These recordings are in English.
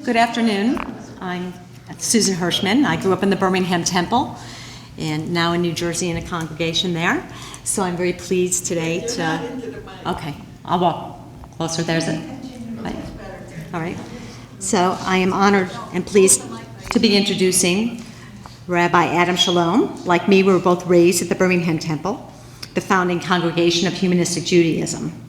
Good afternoon. I'm Susan Hirschman. I grew up in the Birmingham Temple and now in New Jersey in a congregation there. So I'm very pleased today to... Okay, I'll walk closer. There's it. Right. All right. So I am honored and pleased to be introducing Rabbi Adam Chalom. Like me, we were both raised at the Birmingham Temple, the founding congregation of Humanistic Judaism.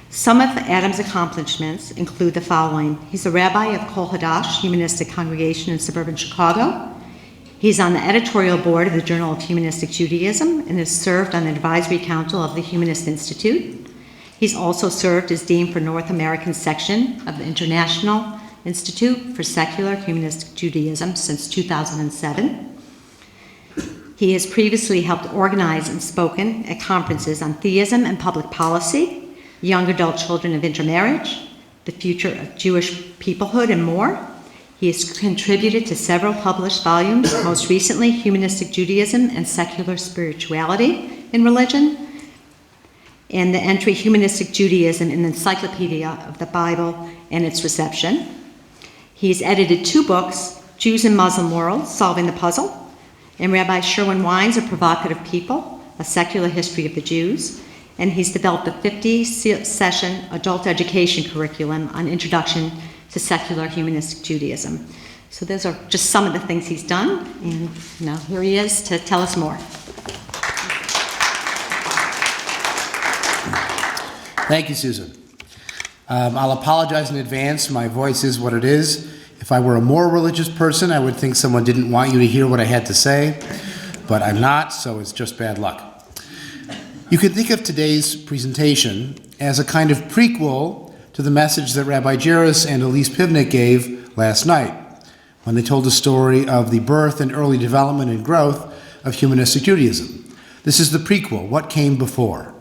Some of Adam's accomplishments include the following. He's a rabbi of Kol Hadash Humanistic Congregation in suburban Chicago. He's on the editorial board of the Journal of Humanistic Judaism and has served on the advisory council of the Humanist Institute. He's also served as dean for North American section of the International Institute for Secular Humanistic Judaism since 2007. He has previously helped organize and spoken at conferences on theism and public policy, young adult children of intermarriage, the future of Jewish peoplehood, and more. He has contributed to several published volumes, most recently Humanistic Judaism and Secular Spirituality in Religion, and the entry Humanistic Judaism in the Encyclopedia of the Bible and its Reception. He's edited 2 books, Jews in Muslim World, Solving the Puzzle, and Rabbi Sherwin Wine's A Provocative People, A Secular History of the Jews. And he's developed a 50-session adult education curriculum on introduction to secular humanistic Judaism. So those are just some of the things he's done, and now here he is to tell us more. Thank you, Susan. I'll apologize in advance. My voice is what it is. If I were a more religious person, I would think someone didn't want you to hear what I had to say, but I'm not, so it's just bad luck. You could think of today's presentation as a kind of prequel to the message that Rabbi Jairus and Elise Pivnik gave last night when they told the story of the birth and early development and growth of humanistic Judaism. This is the prequel, what came before.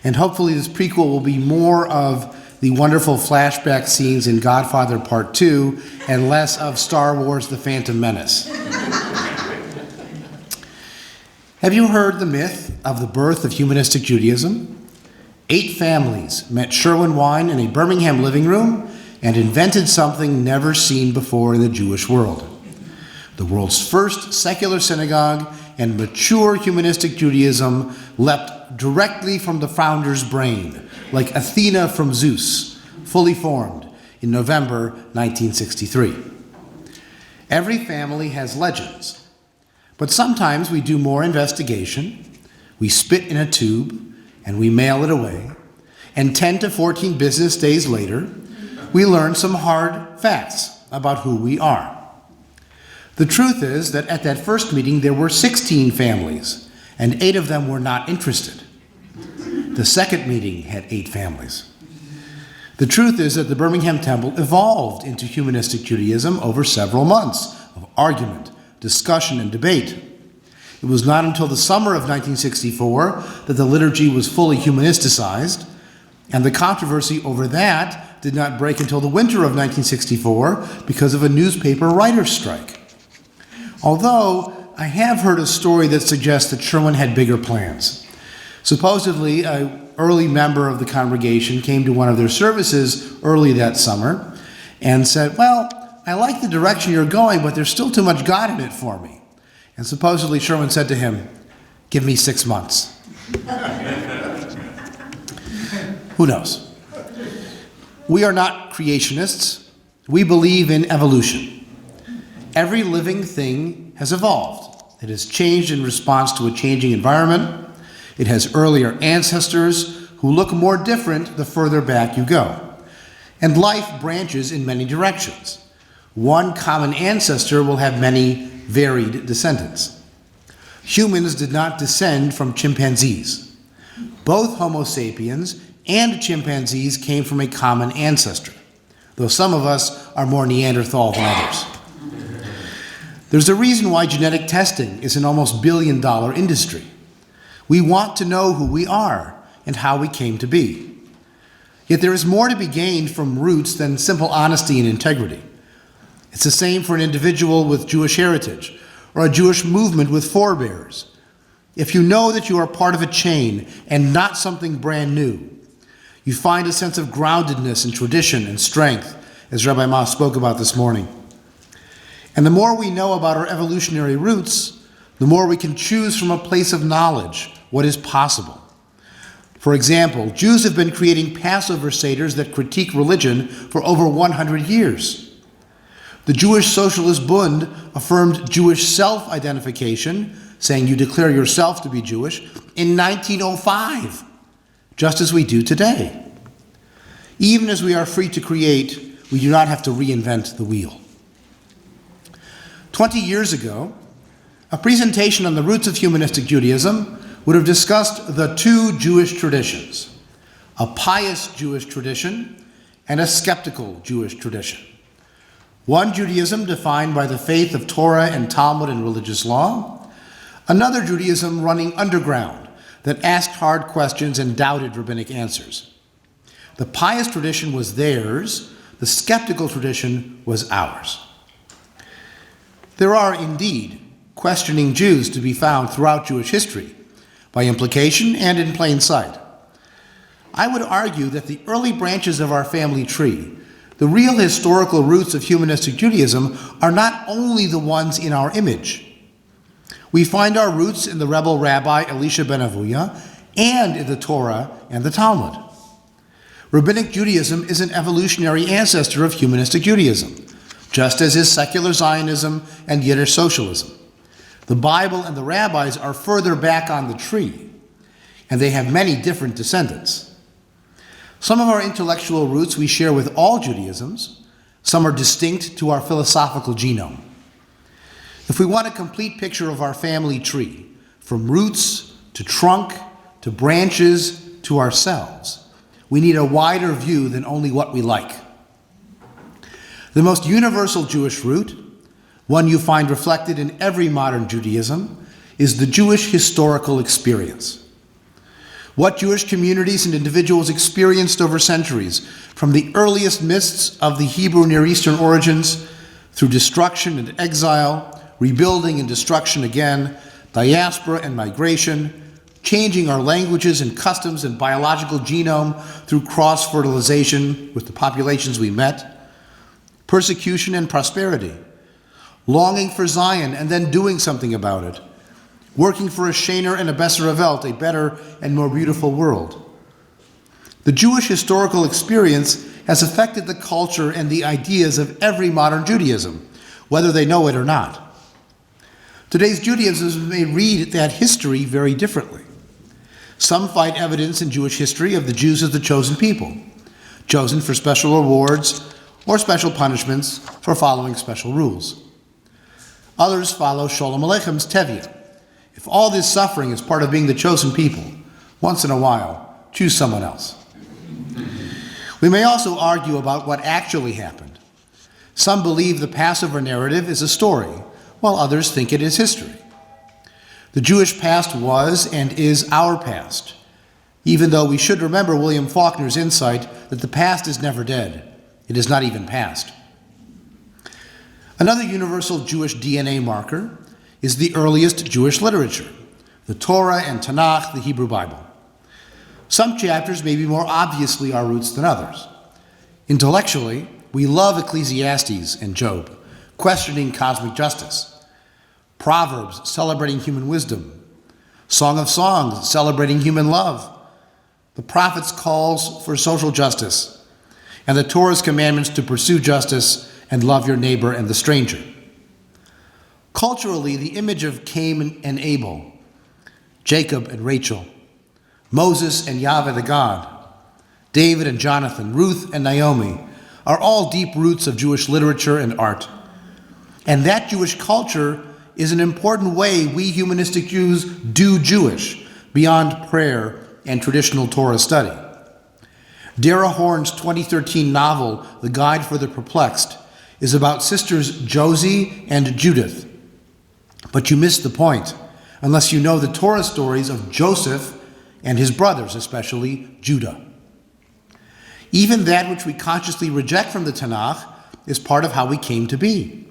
And hopefully this prequel will be more of the wonderful flashback scenes in Godfather Part 2 and less of Star Wars: The Phantom Menace. Have you heard the myth of the birth of humanistic Judaism? 8 families met Sherwin Wine in a Birmingham living room and invented something never seen before in the Jewish world. The world's first secular synagogue and mature humanistic Judaism leapt directly from the founder's brain, like Athena from Zeus, fully formed in November 1963. Every family has legends. But sometimes we do more investigation, we spit in a tube, and we mail it away, and 10 to 14 business days later, we learn some hard facts about who we are. The truth is that at that first meeting there were 16 families, and 8 of them were not interested. The second meeting had 8 families. The truth is that the Birmingham Temple evolved into humanistic Judaism over several months of argument, discussion, and debate. It was not until the summer of 1964 that the liturgy was fully humanisticized, and the controversy over that did not break until the winter of 1964 because of a newspaper writer's strike. Although, I have heard a story that suggests that Sherwin had bigger plans. Supposedly, an early member of the congregation came to one of their services early that summer and said, "Well, I like the direction you're going, but there's still too much God in it for me." And supposedly Sherwin said to him, "Give me 6 months." Who knows? We are not creationists. We believe in evolution. Every living thing has evolved. It has changed in response to a changing environment. It has earlier ancestors who look more different the further back you go. And life branches in many directions. One common ancestor will have many varied descendants. Humans did not descend from chimpanzees. Both Homo sapiens and chimpanzees came from a common ancestor, though some of us are more Neanderthal than others. There's a reason why genetic testing is an almost billion-dollar industry. We want to know who we are and how we came to be. Yet there is more to be gained from roots than simple honesty and integrity. It's the same for an individual with Jewish heritage or a Jewish movement with forebears. If you know that you are part of a chain and not something brand new, you find a sense of groundedness in tradition and strength as Rabbi Ma spoke about this morning. And the more we know about our evolutionary roots, the more we can choose from a place of knowledge what is possible. For example, Jews have been creating Passover seders that critique religion for over 100 years. The Jewish Socialist Bund affirmed Jewish self-identification, saying you declare yourself to be Jewish, in 1905, just as we do today. Even as we are free to create, we do not have to reinvent the wheel. 20 years ago, a presentation on the roots of humanistic Judaism would have discussed the two Jewish traditions, a pious Jewish tradition and a skeptical Jewish tradition. One Judaism defined by the faith of Torah and Talmud and religious law, another Judaism running underground that asked hard questions and doubted rabbinic answers. The pious tradition was theirs, the skeptical tradition was ours. There are indeed questioning Jews to be found throughout Jewish history, by implication and in plain sight. I would argue that the early branches of our family tree, the real historical roots of humanistic Judaism, are not only the ones in our image. We find our roots in the rebel Rabbi Elisha ben Avuya and in the Torah and the Talmud. Rabbinic Judaism is an evolutionary ancestor of humanistic Judaism, just as is secular Zionism and Yiddish socialism. The Bible and the rabbis are further back on the tree, and they have many different descendants. Some of our intellectual roots we share with all Judaisms, some are distinct to our philosophical genome. If we want a complete picture of our family tree, from roots to trunk to branches to ourselves, we need a wider view than only what we like. The most universal Jewish root, one you find reflected in every modern Judaism, is the Jewish historical experience. What Jewish communities and individuals experienced over centuries, from the earliest mists of the Hebrew Near Eastern origins, through destruction and exile, rebuilding and destruction again, diaspora and migration, changing our languages and customs and biological genome through cross-fertilization with the populations we met, persecution and prosperity, longing for Zion and then doing something about it, working for a Shener and a Besser Welt, a better and more beautiful world. The Jewish historical experience has affected the culture and the ideas of every modern Judaism, whether they know it or not. Today's Judaism may read that history very differently. Some find evidence in Jewish history of the Jews as the chosen people, chosen for special rewards or special punishments for following special rules. Others follow Sholem Aleicham's Tevye. If all this suffering is part of being the chosen people, once in a while, choose someone else. We may also argue about what actually happened. Some believe the Passover narrative is a story, while others think it is history. The Jewish past was and is our past, even though we should remember William Faulkner's insight that the past is never dead. It is not even past. Another universal Jewish DNA marker is the earliest Jewish literature, the Torah and Tanakh, the Hebrew Bible. Some chapters may be more obviously our roots than others. Intellectually, we love Ecclesiastes and Job, questioning cosmic justice. Proverbs, celebrating human wisdom. Song of Songs, celebrating human love. The prophets' calls for social justice, and the Torah's commandments to pursue justice and love your neighbor and the stranger. Culturally, the image of Cain and Abel, Jacob and Rachel, Moses and Yahweh the God, David and Jonathan, Ruth and Naomi, are all deep roots of Jewish literature and art. And that Jewish culture is an important way we humanistic Jews do Jewish, beyond prayer and traditional Torah study. Dara Horn's 2013 novel, The Guide for the Perplexed, is about sisters Josie and Judith. But you miss the point, unless you know the Torah stories of Joseph and his brothers, especially Judah. Even that which we consciously reject from the Tanakh is part of how we came to be,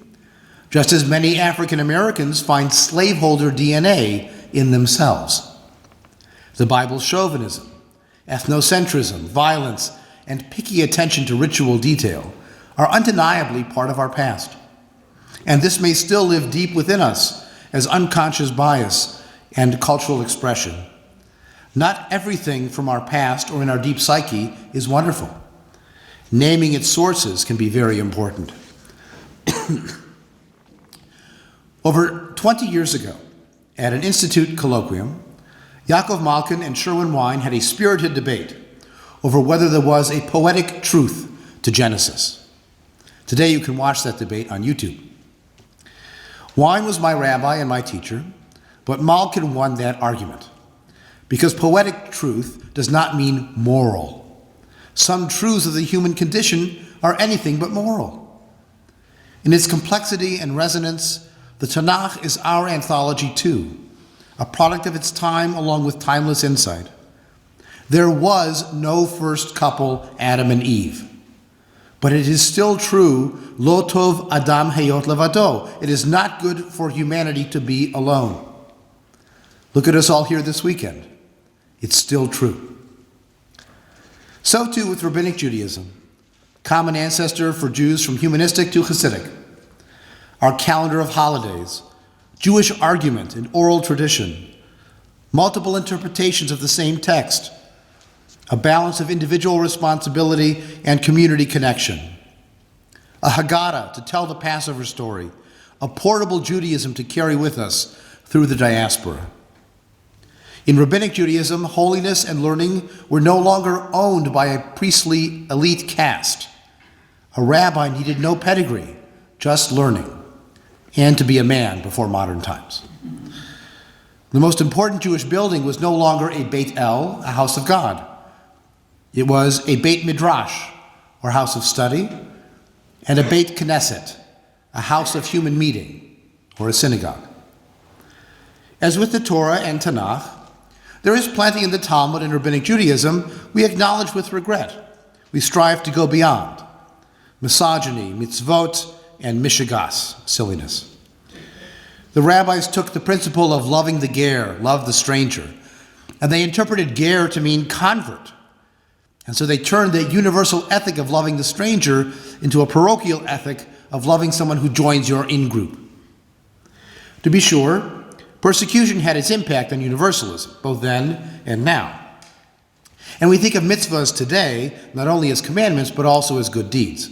just as many African Americans find slaveholder DNA in themselves. The Bible's chauvinism, ethnocentrism, violence, and picky attention to ritual detail are undeniably part of our past. And this may still live deep within us as unconscious bias and cultural expression. Not everything from our past or in our deep psyche is wonderful. Naming its sources can be very important. Over 20 years ago, at an institute colloquium, Yaakov Malkin and Sherwin Wine had a spirited debate over whether there was a poetic truth to Genesis. Today you can watch that debate on YouTube. Wine was my rabbi and my teacher, but Malkin won that argument because poetic truth does not mean moral. Some truths of the human condition are anything but moral. In its complexity and resonance, the Tanakh is our anthology too, a product of its time along with timeless insight. There was no first couple, Adam and Eve. But it is still true, lo tov adam hayot levado. It is not good for humanity to be alone. Look at us all here this weekend. It's still true. So too with Rabbinic Judaism, common ancestor for Jews from humanistic to Hasidic. Our calendar of holidays, Jewish argument and oral tradition, multiple interpretations of the same text, a balance of individual responsibility and community connection, a Haggadah to tell the Passover story, a portable Judaism to carry with us through the diaspora. In Rabbinic Judaism, holiness and learning were no longer owned by a priestly elite caste. A rabbi needed no pedigree, just learning, and to be a man before modern times. The most important Jewish building was no longer a Beit El, a house of God. It was a Beit Midrash, or house of study, and a Beit Knesset, a house of human meeting, or a synagogue. As with the Torah and Tanakh, there is plenty in the Talmud and Rabbinic Judaism we acknowledge with regret. We strive to go beyond. Misogyny, mitzvot, and mishigas, silliness. The rabbis took the principle of loving the ger, love the stranger, and they interpreted ger to mean convert. And so they turned the universal ethic of loving the stranger into a parochial ethic of loving someone who joins your in-group. To be sure, persecution had its impact on universalism, both then and now. And we think of mitzvahs today not only as commandments, but also as good deeds.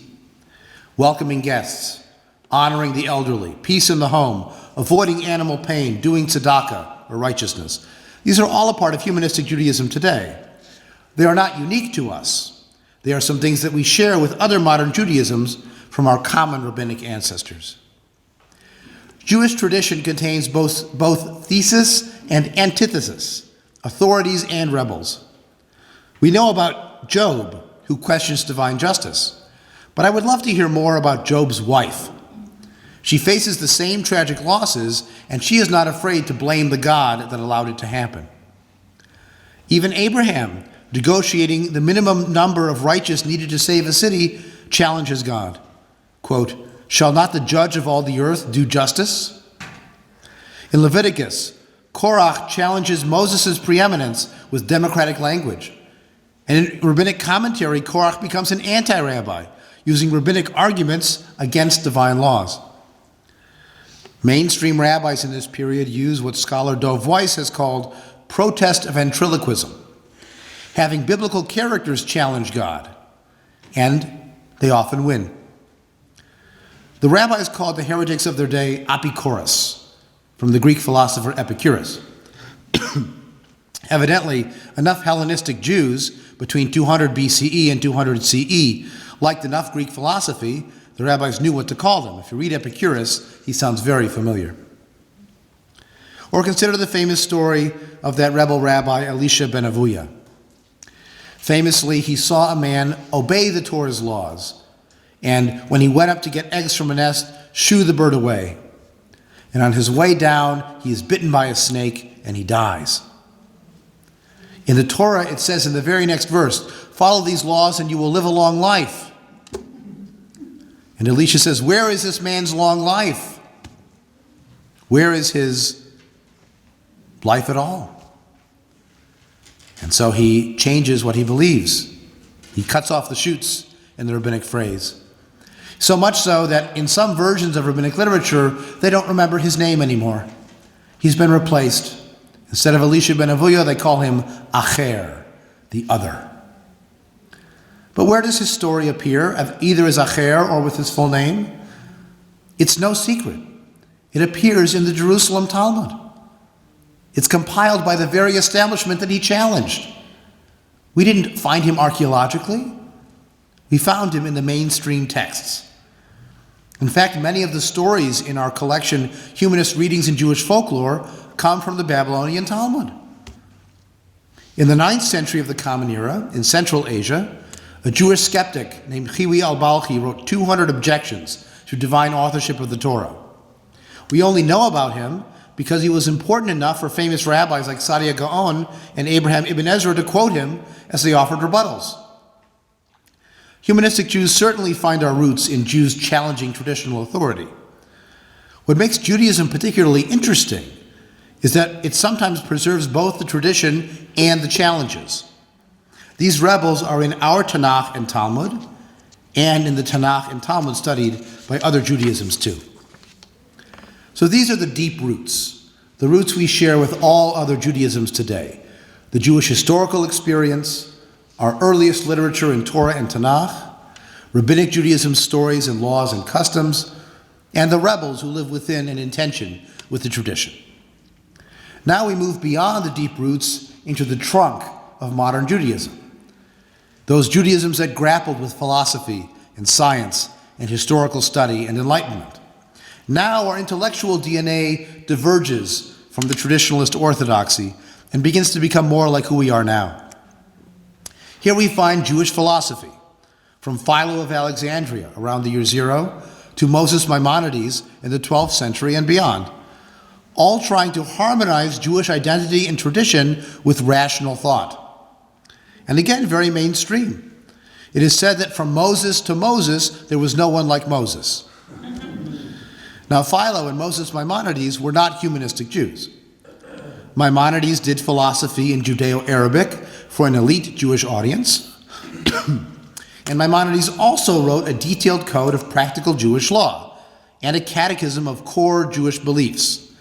Welcoming guests, honoring the elderly, peace in the home, avoiding animal pain, doing tzedakah or righteousness. These are all a part of humanistic Judaism today. They are not unique to us. They are some things that we share with other modern Judaisms from our common rabbinic ancestors. Jewish tradition contains both thesis and antithesis, authorities and rebels. We know about Job, who questions divine justice, but I would love to hear more about Job's wife. She faces the same tragic losses, and she is not afraid to blame the God that allowed it to happen. Even Abraham, negotiating the minimum number of righteous needed to save a city, challenges God. Quote, "Shall not the judge of all the earth do justice?" In Leviticus, Korach challenges Moses' preeminence with democratic language. And in rabbinic commentary, Korach becomes an anti-rabbi, using rabbinic arguments against divine laws. Mainstream rabbis in this period use what scholar Dov Weiss has called protest ventriloquism, having biblical characters challenge God, and they often win. The rabbis called the heretics of their day apikoros, from the Greek philosopher Epicurus. Evidently, enough Hellenistic Jews between 200 BCE and 200 CE liked enough Greek philosophy, the rabbis knew what to call them. If you read Epicurus, he sounds very familiar. Or consider the famous story of that rebel rabbi Elisha ben Avuya. Famously, he saw a man obey the Torah's laws, and when he went up to get eggs from a nest, shoo the bird away. And on his way down, he is bitten by a snake, and he dies. In the Torah, it says in the very next verse, "Follow these laws and you will live a long life." And Elisha says, where is this man's long life? Where is his life at all? And so he changes what he believes. He cuts off the shoots, in the rabbinic phrase. So much so that in some versions of rabbinic literature, they don't remember his name anymore. He's been replaced. Instead of Elisha ben Avuya, they call him Acher, the other. But where does his story appear, either as Acher or with his full name? It's no secret. It appears in the Jerusalem Talmud. It's compiled by the very establishment that he challenged. We didn't find him archaeologically. We found him in the mainstream texts. In fact, many of the stories in our collection, Humanist Readings in Jewish Folklore, come from the Babylonian Talmud. In the 9th century of the Common Era, in Central Asia, a Jewish skeptic named Chiwi al-Balchi wrote 200 objections to divine authorship of the Torah. We only know about him because he was important enough for famous rabbis like Sadia Gaon and Abraham ibn Ezra to quote him as they offered rebuttals. Humanistic Jews certainly find our roots in Jews challenging traditional authority. What makes Judaism particularly interesting is that it sometimes preserves both the tradition and the challenges. These rebels are in our Tanakh and Talmud, and in the Tanakh and Talmud studied by other Judaisms too. So these are the deep roots, the roots we share with all other Judaisms today: the Jewish historical experience, our earliest literature in Torah and Tanakh, Rabbinic Judaism's stories and laws and customs, and the rebels who live within and in tension with the tradition. Now we move beyond the deep roots into the trunk of modern Judaism, those Judaisms that grappled with philosophy and science and historical study and enlightenment. Now our intellectual DNA diverges from the traditionalist orthodoxy and begins to become more like who we are now. Here we find Jewish philosophy, from Philo of Alexandria around the year 0 to Moses Maimonides in the 12th century and beyond, all trying to harmonize Jewish identity and tradition with rational thought. And again, very mainstream. It is said that from Moses to Moses, there was no one like Moses. Now, Philo and Moses Maimonides were not humanistic Jews. Maimonides did philosophy in Judeo-Arabic for an elite Jewish audience. And Maimonides also wrote a detailed code of practical Jewish law and a catechism of core Jewish beliefs.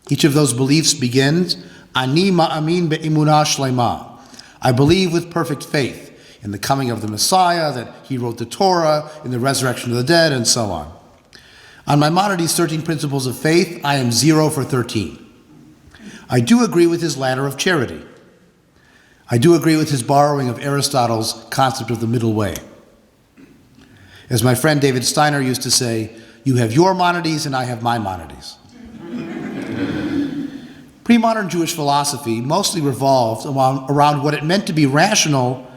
Each of those beliefs begins, Ani ma'amin be'emunah shlema. I believe with perfect faith in the coming of the Messiah, that he wrote the Torah, in the resurrection of the dead, and so on. On Maimonides' 13 principles of faith, I am 0 for 13. I do agree with his ladder of charity. I do agree with his borrowing of Aristotle's concept of the middle way. As my friend David Steiner used to say, you have your Maimonides and I have my Maimonides. Pre-modern Jewish philosophy mostly revolved around what it meant to be rational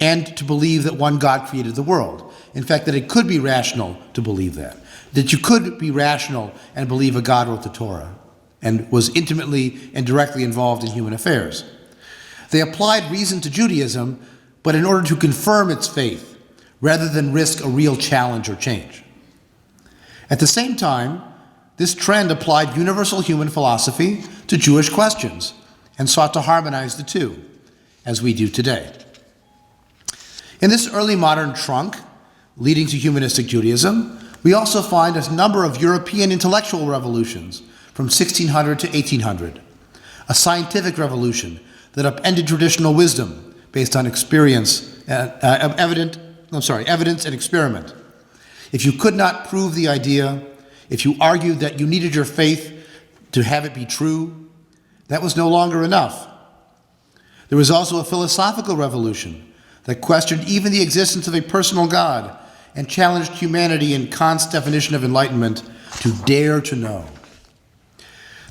and to believe that one God created the world. In fact, that it could be rational to believe that you could be rational and believe a God wrote the Torah and was intimately and directly involved in human affairs. They applied reason to Judaism, but in order to confirm its faith, rather than risk a real challenge or change. At the same time, this trend applied universal human philosophy to Jewish questions and sought to harmonize the two, as we do today. In this early modern trunk, leading to humanistic Judaism, we also find a number of European intellectual revolutions from 1600 to 1800, a scientific revolution that upended traditional wisdom based on evidence and experiment. If you could not prove the idea, if you argued that you needed your faith to have it be true, that was no longer enough. There was also a philosophical revolution that questioned even the existence of a personal God and challenged humanity in Kant's definition of enlightenment, to dare to know.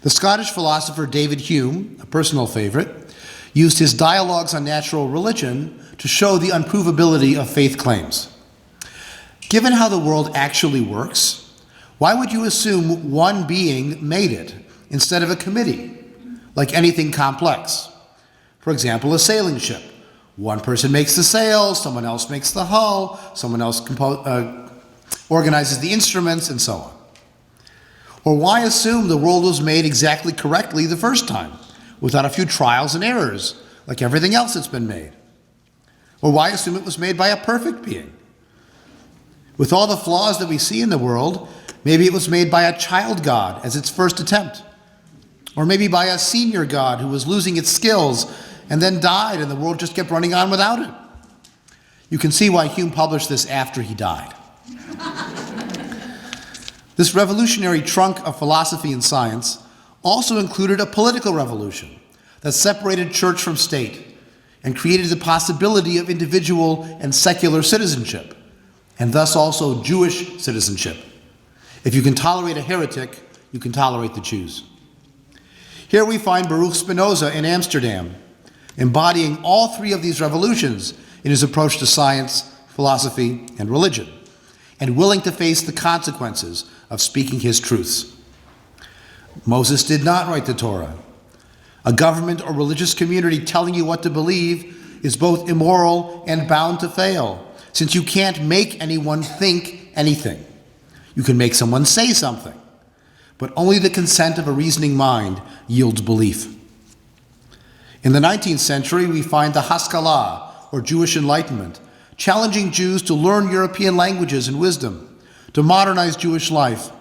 The Scottish philosopher David Hume, a personal favorite, used his dialogues on natural religion to show the unprovability of faith claims. Given how the world actually works, why would you assume one being made it instead of a committee, like anything complex? For example, a sailing ship. One person makes the sail, someone else makes the hull, someone else organizes the instruments, and so on. Or why assume the world was made exactly correctly the first time, without a few trials and errors, like everything else that's been made? Or why assume it was made by a perfect being? With all the flaws that we see in the world, maybe it was made by a child god as its first attempt. Or maybe by a senior god who was losing its skills and then died and the world just kept running on without it. You can see why Hume published this after he died. This revolutionary trunk of philosophy and science also included a political revolution that separated church from state and created the possibility of individual and secular citizenship, and thus also Jewish citizenship. If you can tolerate a heretic, you can tolerate the Jews. Here we find Baruch Spinoza in Amsterdam, embodying all three of these revolutions in his approach to science, philosophy, and religion, and willing to face the consequences of speaking his truths. Moses did not write the Torah. A government or religious community telling you what to believe is both immoral and bound to fail, since you can't make anyone think anything. You can make someone say something, but only the consent of a reasoning mind yields belief. In the 19th century, we find the Haskalah, or Jewish Enlightenment, challenging Jews to learn European languages and wisdom, to modernize Jewish life,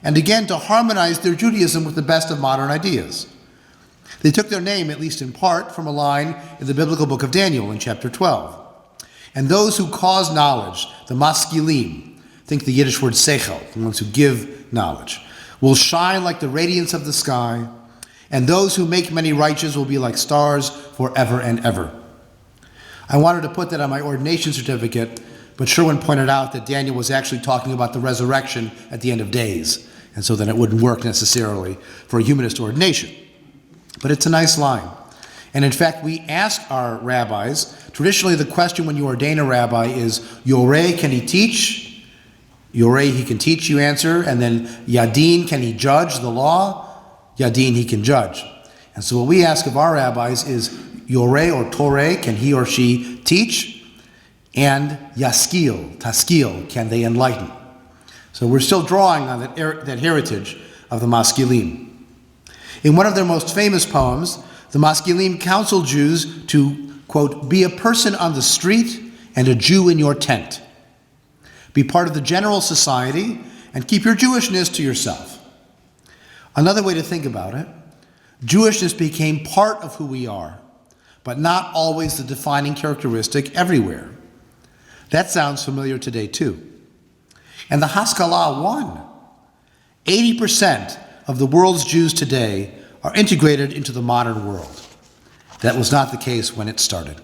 and again to harmonize their Judaism with the best of modern ideas. They took their name, at least in part, from a line in the biblical book of Daniel in chapter 12. And those who cause knowledge, the maskilim, think the Yiddish word seichel, the ones who give knowledge, will shine like the radiance of the sky, and those who make many righteous will be like stars forever and ever. I wanted to put that on my ordination certificate, but Sherwin pointed out that Daniel was actually talking about the resurrection at the end of days, and so then it wouldn't work necessarily for a humanist ordination. But it's a nice line. And in fact, we ask our rabbis, traditionally the question when you ordain a rabbi is, Yoreh, can he teach? Yoreh, he can teach, you answer. And then Yadin, can he judge the law? Yadin, he can judge. And so what we ask of our rabbis is, Yoreh or Toreh, can he or she teach? And Yaskil, Taskil, can they enlighten? So we're still drawing on that heritage of the Maskilim. In one of their most famous poems, the Maskilim counsel Jews to, quote, be a person on the street and a Jew in your tent. Be part of the general society and keep your Jewishness to yourself. Another way to think about it, Jewishness became part of who we are, but not always the defining characteristic everywhere. That sounds familiar today too. And the Haskalah won. 80% of the world's Jews today are integrated into the modern world. That was not the case when it started.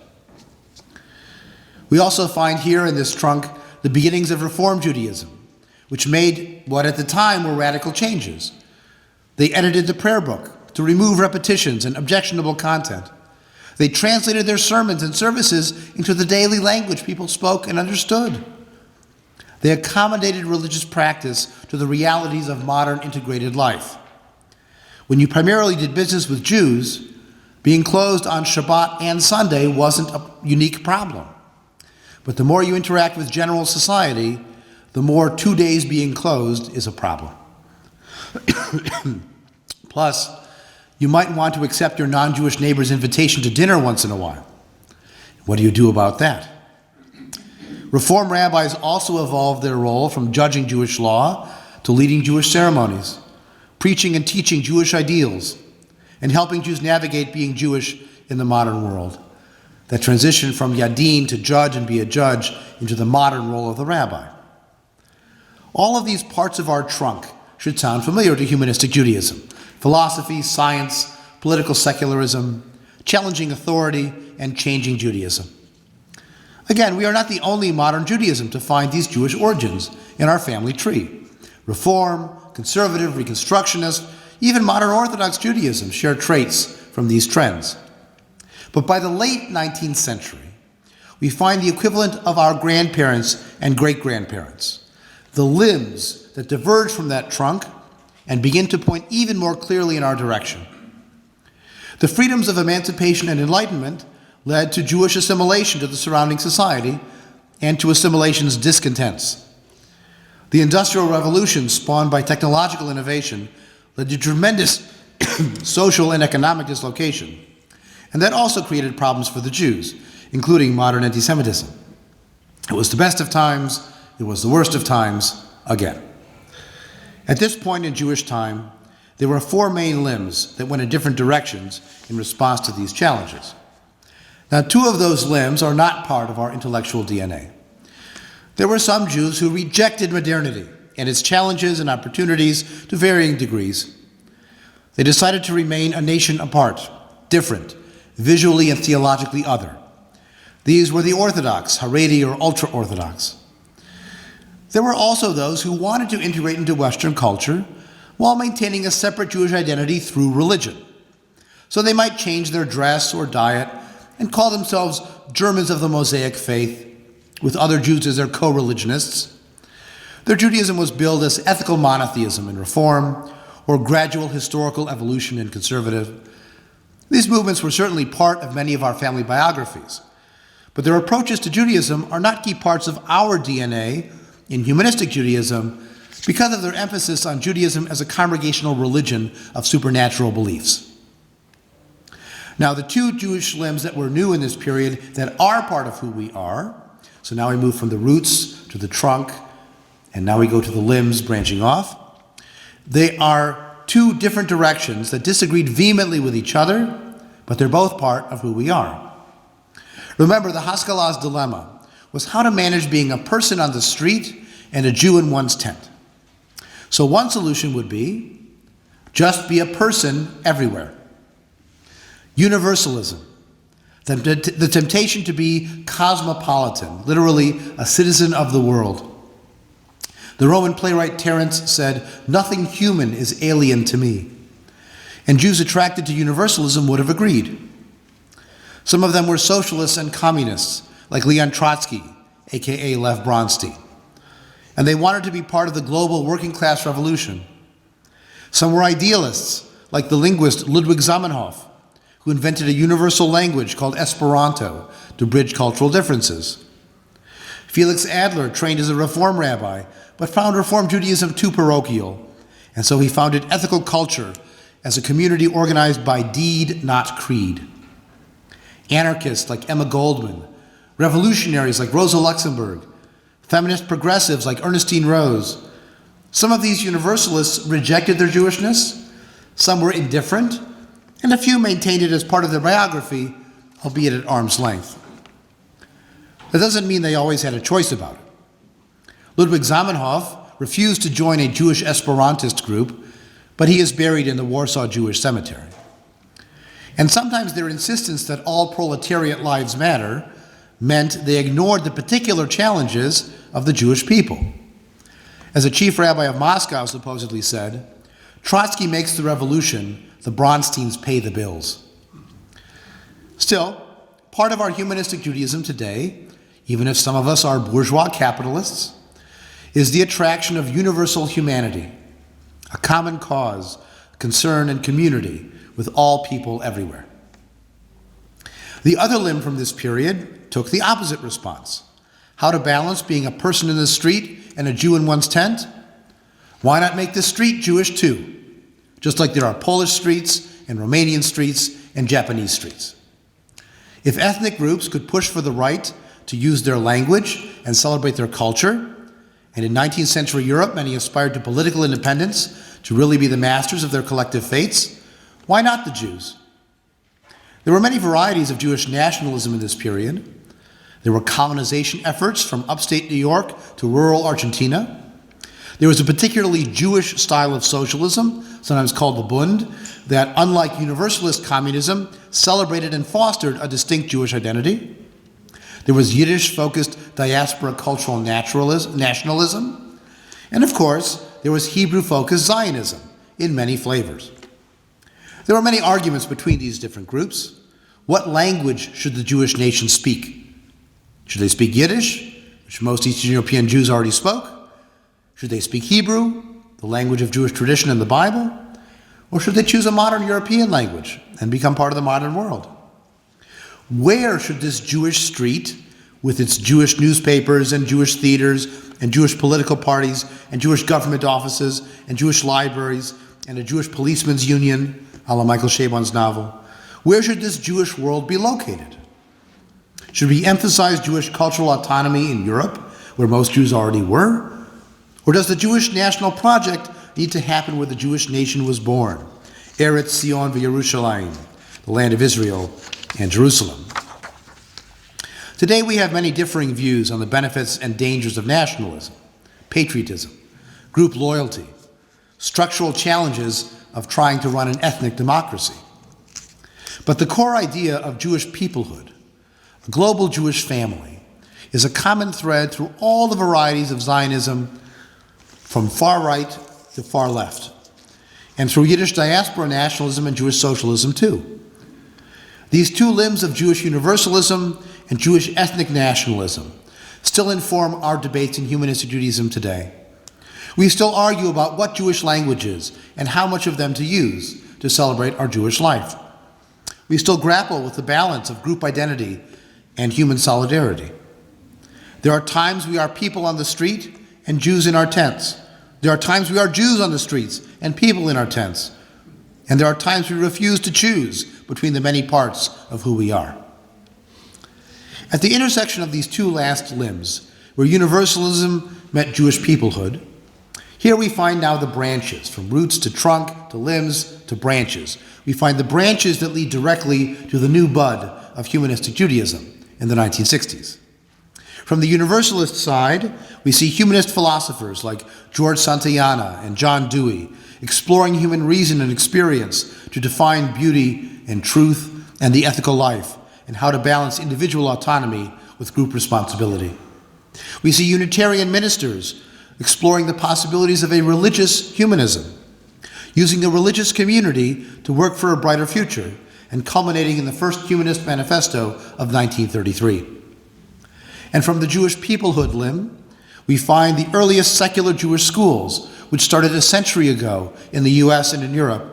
We also find here in this trunk the beginnings of Reform Judaism, which made what at the time were radical changes. They edited the prayer book to remove repetitions and objectionable content. They translated their sermons and services into the daily language people spoke and understood. They accommodated religious practice to the realities of modern integrated life. When you primarily did business with Jews, being closed on Shabbat and Sunday wasn't a unique problem. But the more you interact with general society, the more 2 days being closed is a problem. Plus, you might want to accept your non-Jewish neighbor's invitation to dinner once in a while. What do you do about that? Reform rabbis also evolved their role from judging Jewish law to leading Jewish ceremonies, preaching and teaching Jewish ideals, and helping Jews navigate being Jewish in the modern world. That transition from Yadin to judge and be a judge into the modern role of the rabbi. All of these parts of our trunk should sound familiar to humanistic Judaism: philosophy, science, political secularism, challenging authority, and changing Judaism. Again, we are not the only modern Judaism to find these Jewish origins in our family tree. Reform, conservative, Reconstructionist, even modern Orthodox Judaism share traits from these trends. But by the late 19th century, we find the equivalent of our grandparents and great-grandparents, the limbs that diverge from that trunk and begin to point even more clearly in our direction. The freedoms of emancipation and enlightenment led to Jewish assimilation to the surrounding society and to assimilation's discontents. The Industrial Revolution, spawned by technological innovation, led to tremendous social and economic dislocation. And that also created problems for the Jews, including modern anti-Semitism. It was the best of times, it was the worst of times again. At this point in Jewish time, there were 4 main limbs that went in different directions in response to these challenges. Now, 2 of those limbs are not part of our intellectual DNA. There were some Jews who rejected modernity and its challenges and opportunities to varying degrees. They decided to remain a nation apart, different, visually and theologically other. These were the Orthodox, Haredi, or ultra-Orthodox. There were also those who wanted to integrate into Western culture while maintaining a separate Jewish identity through religion. So they might change their dress or diet and call themselves Germans of the Mosaic faith, with other Jews as their co-religionists. Their Judaism was billed as ethical monotheism and reform, or gradual historical evolution and conservative. These movements were certainly part of many of our family biographies, but their approaches to Judaism are not key parts of our DNA in Humanistic Judaism because of their emphasis on Judaism as a congregational religion of supernatural beliefs. Now, the 2 Jewish limbs that were new in this period that are part of who we are, so now we move from the roots to the trunk, and now we go to the limbs branching off. They are 2 different directions that disagreed vehemently with each other, but they're both part of who we are. Remember, the Haskellah's dilemma was how to manage being a person on the street and a Jew in one's tent. So one solution would be, just be a person everywhere. Universalism, the temptation to be cosmopolitan, literally a citizen of the world. The Roman playwright Terence said, "Nothing human is alien to me." And Jews attracted to universalism would have agreed. Some of them were socialists and communists, like Leon Trotsky, aka Lev Bronstein. And they wanted to be part of the global working class revolution. Some were idealists, like the linguist Ludwig Zamenhof, who invented a universal language called Esperanto to bridge cultural differences. Felix Adler trained as a Reform rabbi, but found Reform Judaism too parochial, and so he founded Ethical Culture as a community organized by deed, not creed. Anarchists like Emma Goldman, revolutionaries like Rosa Luxemburg, feminist progressives like Ernestine Rose. Some of these universalists rejected their Jewishness, some were indifferent, and a few maintained it as part of their biography, albeit at arm's length. That doesn't mean they always had a choice about it. Ludwig Zamenhof refused to join a Jewish Esperantist group, but he is buried in the Warsaw Jewish Cemetery. And sometimes their insistence that all proletariat lives matter meant they ignored the particular challenges of the Jewish people. As a chief rabbi of Moscow supposedly said, Trotsky makes the revolution, the Bronsteins pay the bills. Still, part of our humanistic Judaism today, even if some of us are bourgeois capitalists, is the attraction of universal humanity, a common cause, concern, and community with all people everywhere. The other limb from this period took the opposite response. How to balance being a person in the street and a Jew in one's tent? Why not make the street Jewish too? Just like there are Polish streets and Romanian streets and Japanese streets. If ethnic groups could push for the right to use their language and celebrate their culture, and in 19th century Europe many aspired to political independence to really be the masters of their collective fates, why not the Jews? There were many varieties of Jewish nationalism in this period. There were colonization efforts from upstate New York to rural Argentina. There was a particularly Jewish style of socialism, sometimes called the Bund, that, unlike universalist communism, celebrated and fostered a distinct Jewish identity. There was Yiddish-focused diaspora cultural nationalism. And of course, there was Hebrew-focused Zionism in many flavors. There were many arguments between these different groups. What language should the Jewish nation speak? Should they speak Yiddish, which most Eastern European Jews already spoke? Should they speak Hebrew, the language of Jewish tradition and the Bible? Or should they choose a modern European language and become part of the modern world? Where should this Jewish street, with its Jewish newspapers and Jewish theaters and Jewish political parties and Jewish government offices and Jewish libraries and a Jewish policemen's union, a la Michael Chabon's novel, where should this Jewish world be located? Should we emphasize Jewish cultural autonomy in Europe, where most Jews already were? Or does the Jewish national project need to happen where the Jewish nation was born? Eretz Sion v'Yerushalayim, the land of Israel and Jerusalem. Today we have many differing views on the benefits and dangers of nationalism, patriotism, group loyalty, structural challenges of trying to run an ethnic democracy. But the core idea of Jewish peoplehood, a global Jewish family, is a common thread through all the varieties of Zionism from far right to far left, and through Yiddish diaspora nationalism and Jewish socialism too. These two limbs of Jewish universalism and Jewish ethnic nationalism still inform our debates in humanistic Judaism today. We still argue about what Jewish languages and how much of them to use to celebrate our Jewish life. We still grapple with the balance of group identity and human solidarity. There are times we are people on the street and Jews in our tents. There are times we are Jews on the streets and people in our tents. And there are times we refuse to choose between the many parts of who we are. At the intersection of these two last limbs, where universalism met Jewish peoplehood, here we find now the branches, from roots to trunk to limbs to branches. We find the branches that lead directly to the new bud of humanistic Judaism in the 1960s. From the universalist side, we see humanist philosophers like George Santayana and John Dewey exploring human reason and experience to define beauty and truth and the ethical life, and how to balance individual autonomy with group responsibility. We see Unitarian ministers exploring the possibilities of a religious humanism, using the religious community to work for a brighter future, and culminating in the first Humanist Manifesto of 1933. And from the Jewish peoplehood limb, we find the earliest secular Jewish schools, which started a century ago in the US and in Europe,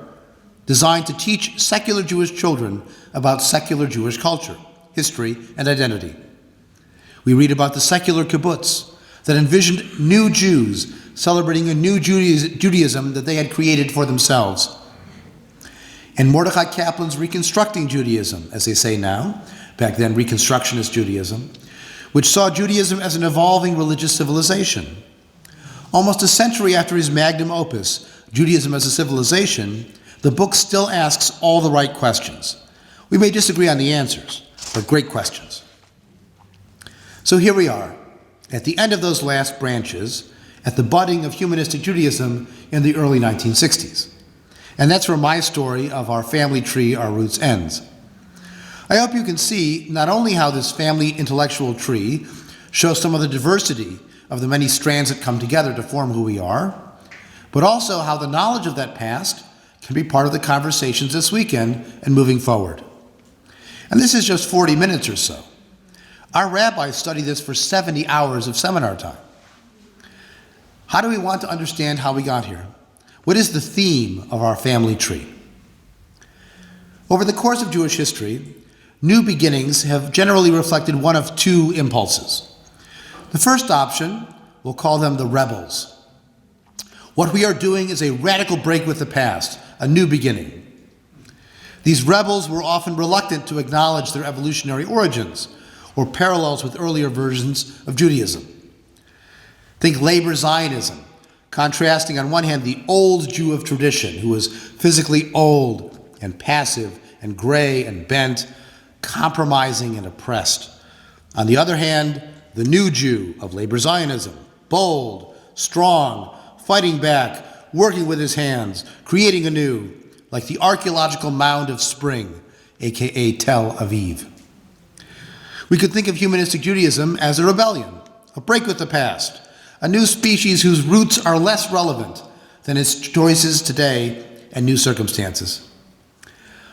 designed to teach secular Jewish children about secular Jewish culture, history, and identity. We read about the secular kibbutz that envisioned new Jews celebrating a new Judaism that they had created for themselves. And Mordechai Kaplan's Reconstructing Judaism, as they say now, back then Reconstructionist Judaism, which saw Judaism as an evolving religious civilization. Almost a century after his magnum opus, Judaism as a Civilization, the book still asks all the right questions. We may disagree on the answers, but great questions. So here we are, at the end of those last branches, at the budding of humanistic Judaism in the early 1960s. And that's where my story of our family tree, our roots, ends. I hope you can see not only how this family intellectual tree shows some of the diversity of the many strands that come together to form who we are, but also how the knowledge of that past can be part of the conversations this weekend and moving forward. And this is just 40 minutes or so. Our rabbis study this for 70 hours of seminar time. How do we want to understand how we got here? What is the theme of our family tree? Over the course of Jewish history, new beginnings have generally reflected one of two impulses. The first option, we'll call them the rebels. What we are doing is a radical break with the past, a new beginning. These rebels were often reluctant to acknowledge their evolutionary origins or parallels with earlier versions of Judaism. Think labor Zionism, contrasting on one hand the old Jew of tradition, who was physically old and passive and gray and bent, compromising and oppressed. On the other hand, the new Jew of labor Zionism, bold, strong, fighting back, working with his hands, creating anew, like the archaeological mound of spring, aka Tel Aviv. We could think of humanistic Judaism as a rebellion, a break with the past, a new species whose roots are less relevant than its choices today and new circumstances.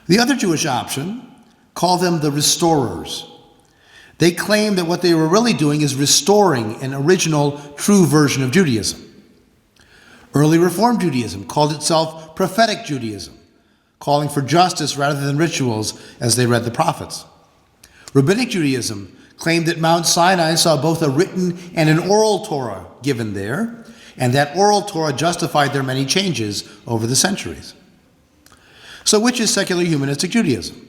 The other Jewish option, call them the restorers. They claim that what they were really doing is restoring an original, true version of Judaism. Early Reform Judaism called itself prophetic Judaism, calling for justice rather than rituals as they read the prophets. Rabbinic Judaism claimed that Mount Sinai saw both a written and an oral Torah given there, and that oral Torah justified their many changes over the centuries. So which is secular humanistic Judaism?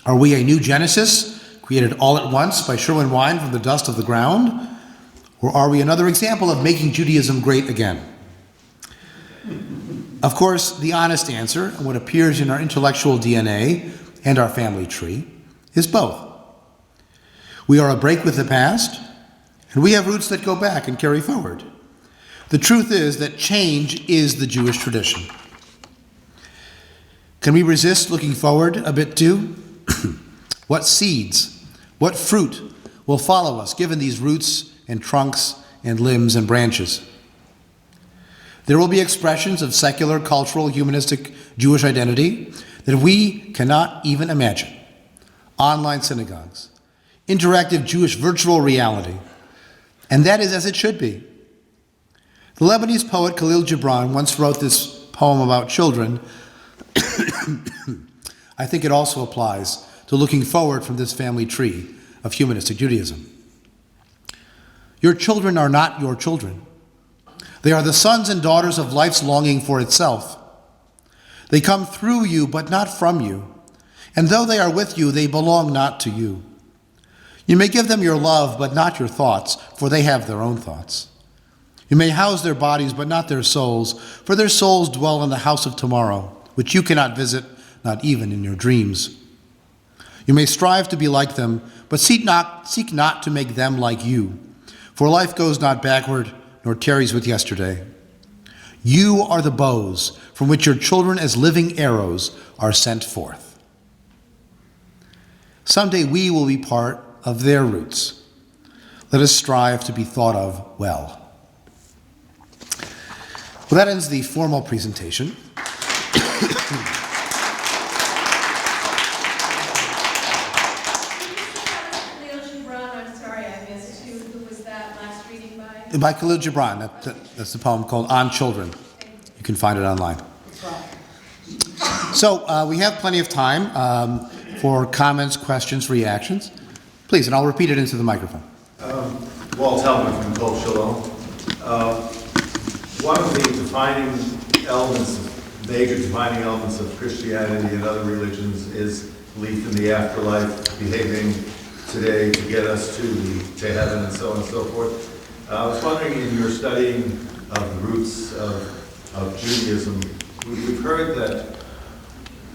Are we a new Genesis, created all at once by Sherwin Wine from the dust of the ground? Or are we another example of making Judaism great again? Of course, the honest answer, and what appears in our intellectual DNA and our family tree, is both. We are a break with the past, and we have roots that go back and carry forward. The truth is that change is the Jewish tradition. Can we resist looking forward a bit too? What seeds, what fruit will follow us given these roots and trunks and limbs and branches? There will be expressions of secular, cultural, humanistic Jewish identity that we cannot even imagine. Online synagogues, interactive Jewish virtual reality, and that is as it should be. The Lebanese poet Khalil Gibran once wrote this poem about children. I think it also applies to looking forward from this family tree of humanistic Judaism. Your children are not your children. They are the sons and daughters of life's longing for itself. They come through you, but not from you. And though they are with you, they belong not to you. You may give them your love, but not your thoughts, for they have their own thoughts. You may house their bodies, but not their souls, for their souls dwell in the house of tomorrow, which you cannot visit, not even in your dreams. You may strive to be like them, but seek not to make them like you, for life goes not backward, nor tarries with yesterday. You are the bows from which your children as living arrows are sent forth. Someday we will be part of their roots. Let us strive to be thought of well. Well, that ends the formal presentation. By Khalil Gibran. That's the poem called On Children. You can find it online. So we have plenty of time for comments, questions, reactions. Please, and I'll repeat it into the microphone. Walt Hellman from Kol Shalom. One of the major defining elements of Christianity and other religions is belief in the afterlife, behaving today to get us to heaven and so on and so forth. I was wondering, in your studying of the roots of Judaism, we've heard that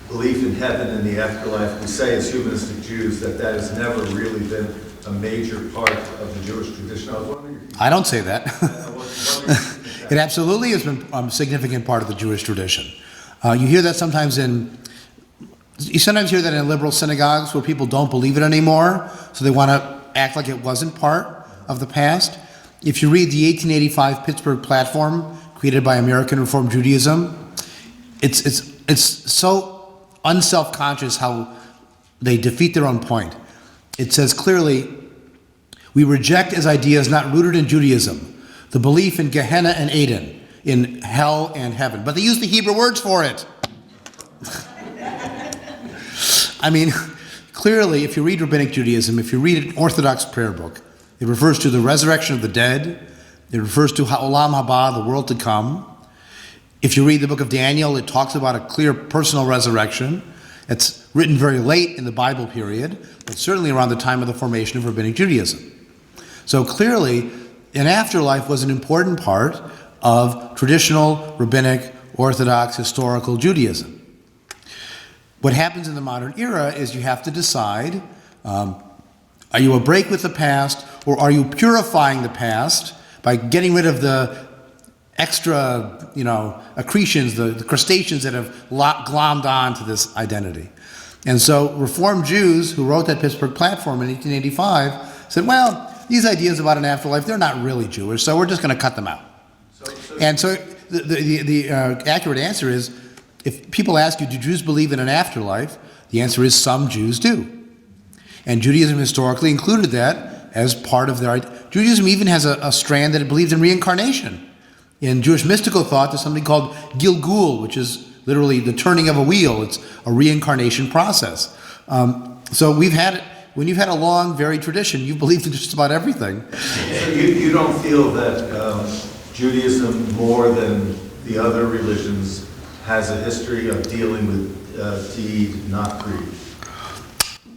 belief in heaven and the afterlife, we say as humanistic Jews that has never really been a major part of the Jewish tradition. I was wondering. I don't say that. It absolutely has been a significant part of the Jewish tradition. You hear that sometimes you sometimes hear that in liberal synagogues where people don't believe it anymore, so they want to act like it wasn't part of the past. If you read the 1885 Pittsburgh Platform created by American Reform Judaism, it's so unself-conscious how they defeat their own point. It says clearly, we reject as ideas not rooted in Judaism the belief in Gehenna and Eden, in hell and heaven. But they use the Hebrew words for it. I mean, clearly, if you read Rabbinic Judaism, if you read an Orthodox prayer book, it refers to the resurrection of the dead. It refers to Ha'olam Haba, the world to come. If you read the book of Daniel, it talks about a clear personal resurrection. It's written very late in the Bible period, but certainly around the time of the formation of Rabbinic Judaism. So clearly, an afterlife was an important part of traditional Rabbinic, Orthodox, historical Judaism. What happens in the modern era is you have to decide, are you a break with the past, or are you purifying the past by getting rid of the extra, accretions, the crustaceans that have glommed on to this identity? And so Reformed Jews who wrote that Pittsburgh Platform in 1885 said, well, these ideas about an afterlife, they're not really Jewish, so we're just going to cut them out. And so the accurate answer is, if people ask you, do Jews believe in an afterlife? The answer is some Jews do. And Judaism historically included that as part of their... Judaism even has a strand that it believes in reincarnation. In Jewish mystical thought, there's something called Gilgul, which is literally the turning of a wheel. It's a reincarnation process. So when you've had a long, varied tradition, you've believed in just about everything. So you don't feel that Judaism, more than the other religions, has a history of dealing with deed, not creed?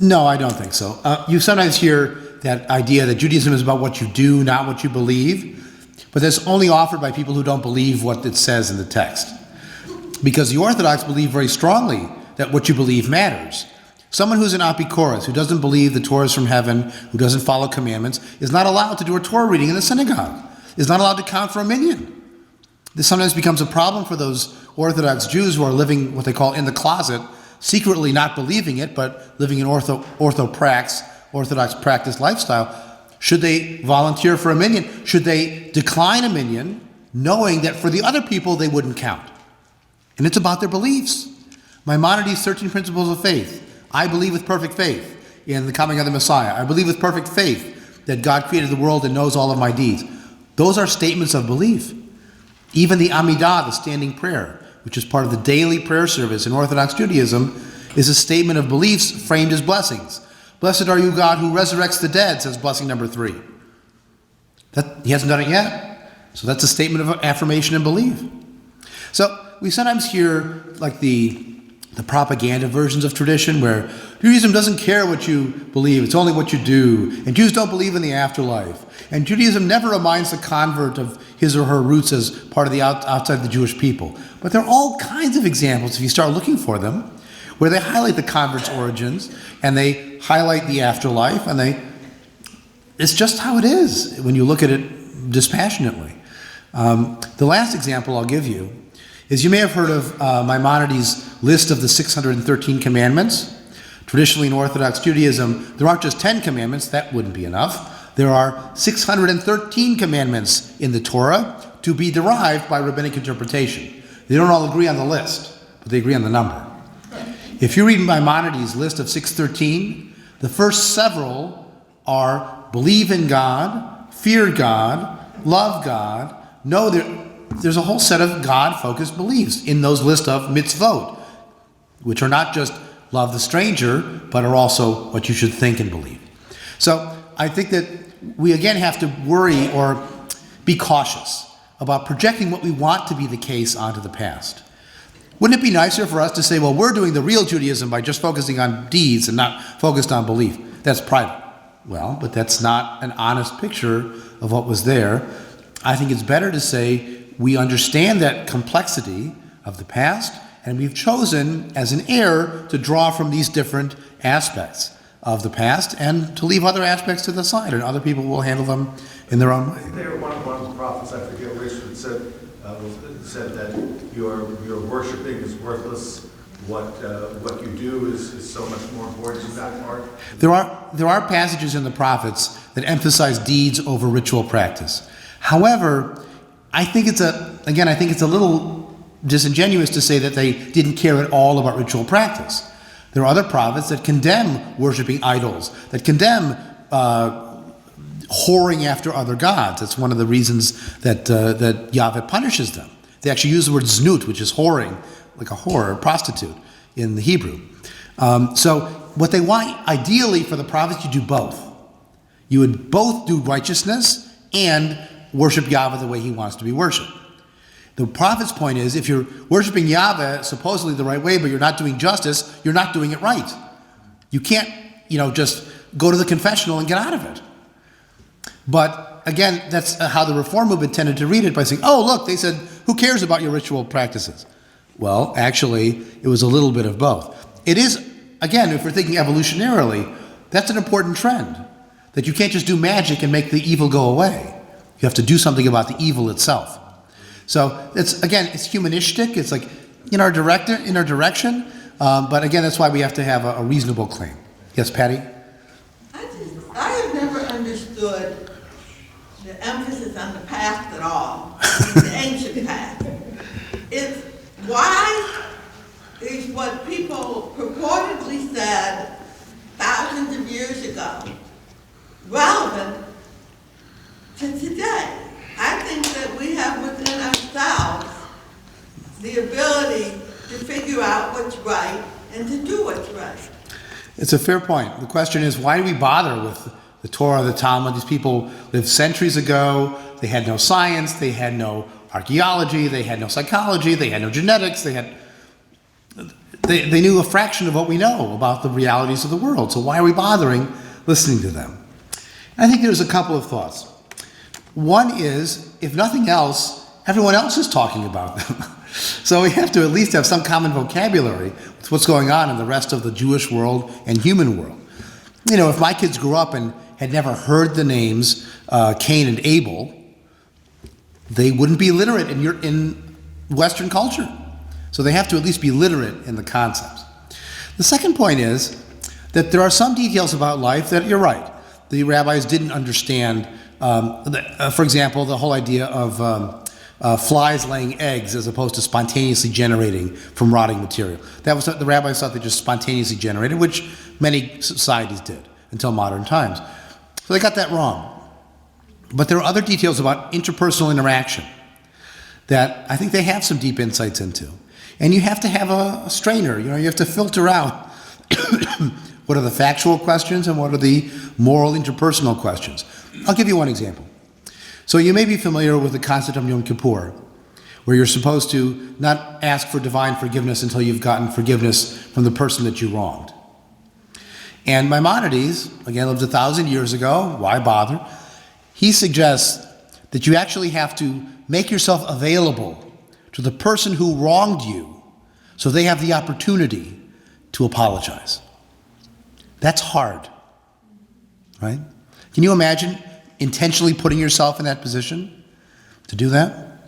No, I don't think so. You sometimes hear that idea that Judaism is about what you do, not what you believe, but that's only offered by people who don't believe what it says in the text. Because the Orthodox believe very strongly that what you believe matters. Someone who's an Apikoros, who doesn't believe the Torah is from heaven, who doesn't follow commandments, is not allowed to do a Torah reading in the synagogue, is not allowed to count for a minyan. This sometimes becomes a problem for those Orthodox Jews who are living what they call in the closet, secretly not believing it, but living in Orthodox practice lifestyle. Should they volunteer for a minyan? Should they decline a minyan, knowing that for the other people they wouldn't count? And it's about their beliefs. Maimonides' 13 Principles of Faith. I believe with perfect faith in the coming of the Messiah. I believe with perfect faith that God created the world and knows all of my deeds. Those are statements of belief. Even the Amidah, the standing prayer, which is part of the daily prayer service in Orthodox Judaism, is a statement of beliefs framed as blessings. Blessed are you, God, who resurrects the dead, says blessing number 3. He hasn't done it yet. So that's a statement of affirmation and belief. So we sometimes hear like the propaganda versions of tradition where Judaism doesn't care what you believe, it's only what you do. And Jews don't believe in the afterlife. And Judaism never reminds the convert of his or her roots as part of the outside the Jewish people. But there are all kinds of examples, if you start looking for them, where they highlight the convert's origins and they highlight the afterlife, and it's just how it is when you look at it dispassionately. The last example I'll give you is you may have heard of Maimonides' list of the 613 commandments. Traditionally in Orthodox Judaism, there aren't just 10 commandments, that wouldn't be enough. There are 613 commandments in the Torah to be derived by rabbinic interpretation. They don't all agree on the list, but they agree on the number. If you read Maimonides' list of 613, the first several are believe in God, fear God, love God, know that there's a whole set of God-focused beliefs in those list of mitzvot, which are not just love the stranger, but are also what you should think and believe. So I think that we again have to worry or be cautious about projecting what we want to be the case onto the past. Wouldn't it be nicer for us to say, well, we're doing the real Judaism by just focusing on deeds and not focused on belief? That's private. Well, but that's not an honest picture of what was there. I think it's better to say we understand that complexity of the past, and we've chosen as an heir to draw from these different aspects of the past and to leave other aspects to the side, and other people will handle them in their own way. There, one of the prophets, I forget which, said that your worshiping is worthless. What you do is so much more important than that part. There are passages in the prophets that emphasize deeds over ritual practice. However, I think it's a little disingenuous to say that they didn't care at all about ritual practice. There are other prophets that condemn worshiping idols, that condemn whoring after other gods. That's one of the reasons that Yahweh punishes them. They actually use the word znut, which is whoring, like a whore, a prostitute, in the Hebrew. So what they want, ideally, for the prophets, you do both. You would both do righteousness and worship Yahweh the way he wants to be worshipped. The prophet's point is, if you're worshiping Yahweh supposedly the right way, but you're not doing justice, you're not doing it right. You can't, just go to the confessional and get out of it. But again, that's how the Reform movement tended to read it, by saying, oh, look, they said, who cares about your ritual practices? Well, actually, it was a little bit of both. It is, again, if we're thinking evolutionarily, that's an important trend, that you can't just do magic and make the evil go away. You have to do something about the evil itself. So it's humanistic. It's like in our direction. But again, that's why we have to have a reasonable claim. Yes, Patty? I have never understood the emphasis on the past at all, the ancient past. It's why is what people purportedly said thousands of years ago relevant to today? I think that we have within ourselves the ability to figure out what's right and to do what's right. It's a fair point. The question is, why do we bother with the Torah, the Talmud? These people lived centuries ago. They had no science. They had no archaeology. They had no psychology. They had no genetics. They knew a fraction of what we know about the realities of the world. So why are we bothering listening to them? I think there's a couple of thoughts. One is, if nothing else, everyone else is talking about them. So we have to at least have some common vocabulary with what's going on in the rest of the Jewish world and human world. You know, if my kids grew up and had never heard the names Cain and Abel, they wouldn't be literate in Western culture. So they have to at least be literate in the concepts. The second point is that there are some details about life that you're right. The rabbis didn't understand, for example, the whole idea of flies laying eggs as opposed to spontaneously generating from rotting material. That was the rabbis thought they just spontaneously generated, which many societies did until modern times. So they got that wrong. But there are other details about interpersonal interaction that I think they have some deep insights into. And you have to have a strainer. You have to filter out what are the factual questions and what are the moral interpersonal questions. I'll give you one example. So you may be familiar with the concept of Yom Kippur, where you're supposed to not ask for divine forgiveness until you've gotten forgiveness from the person that you wronged. And Maimonides, again, lived 1,000 years ago. Why bother? He suggests that you actually have to make yourself available to the person who wronged you so they have the opportunity to apologize. That's hard, right? Can you imagine intentionally putting yourself in that position to do that?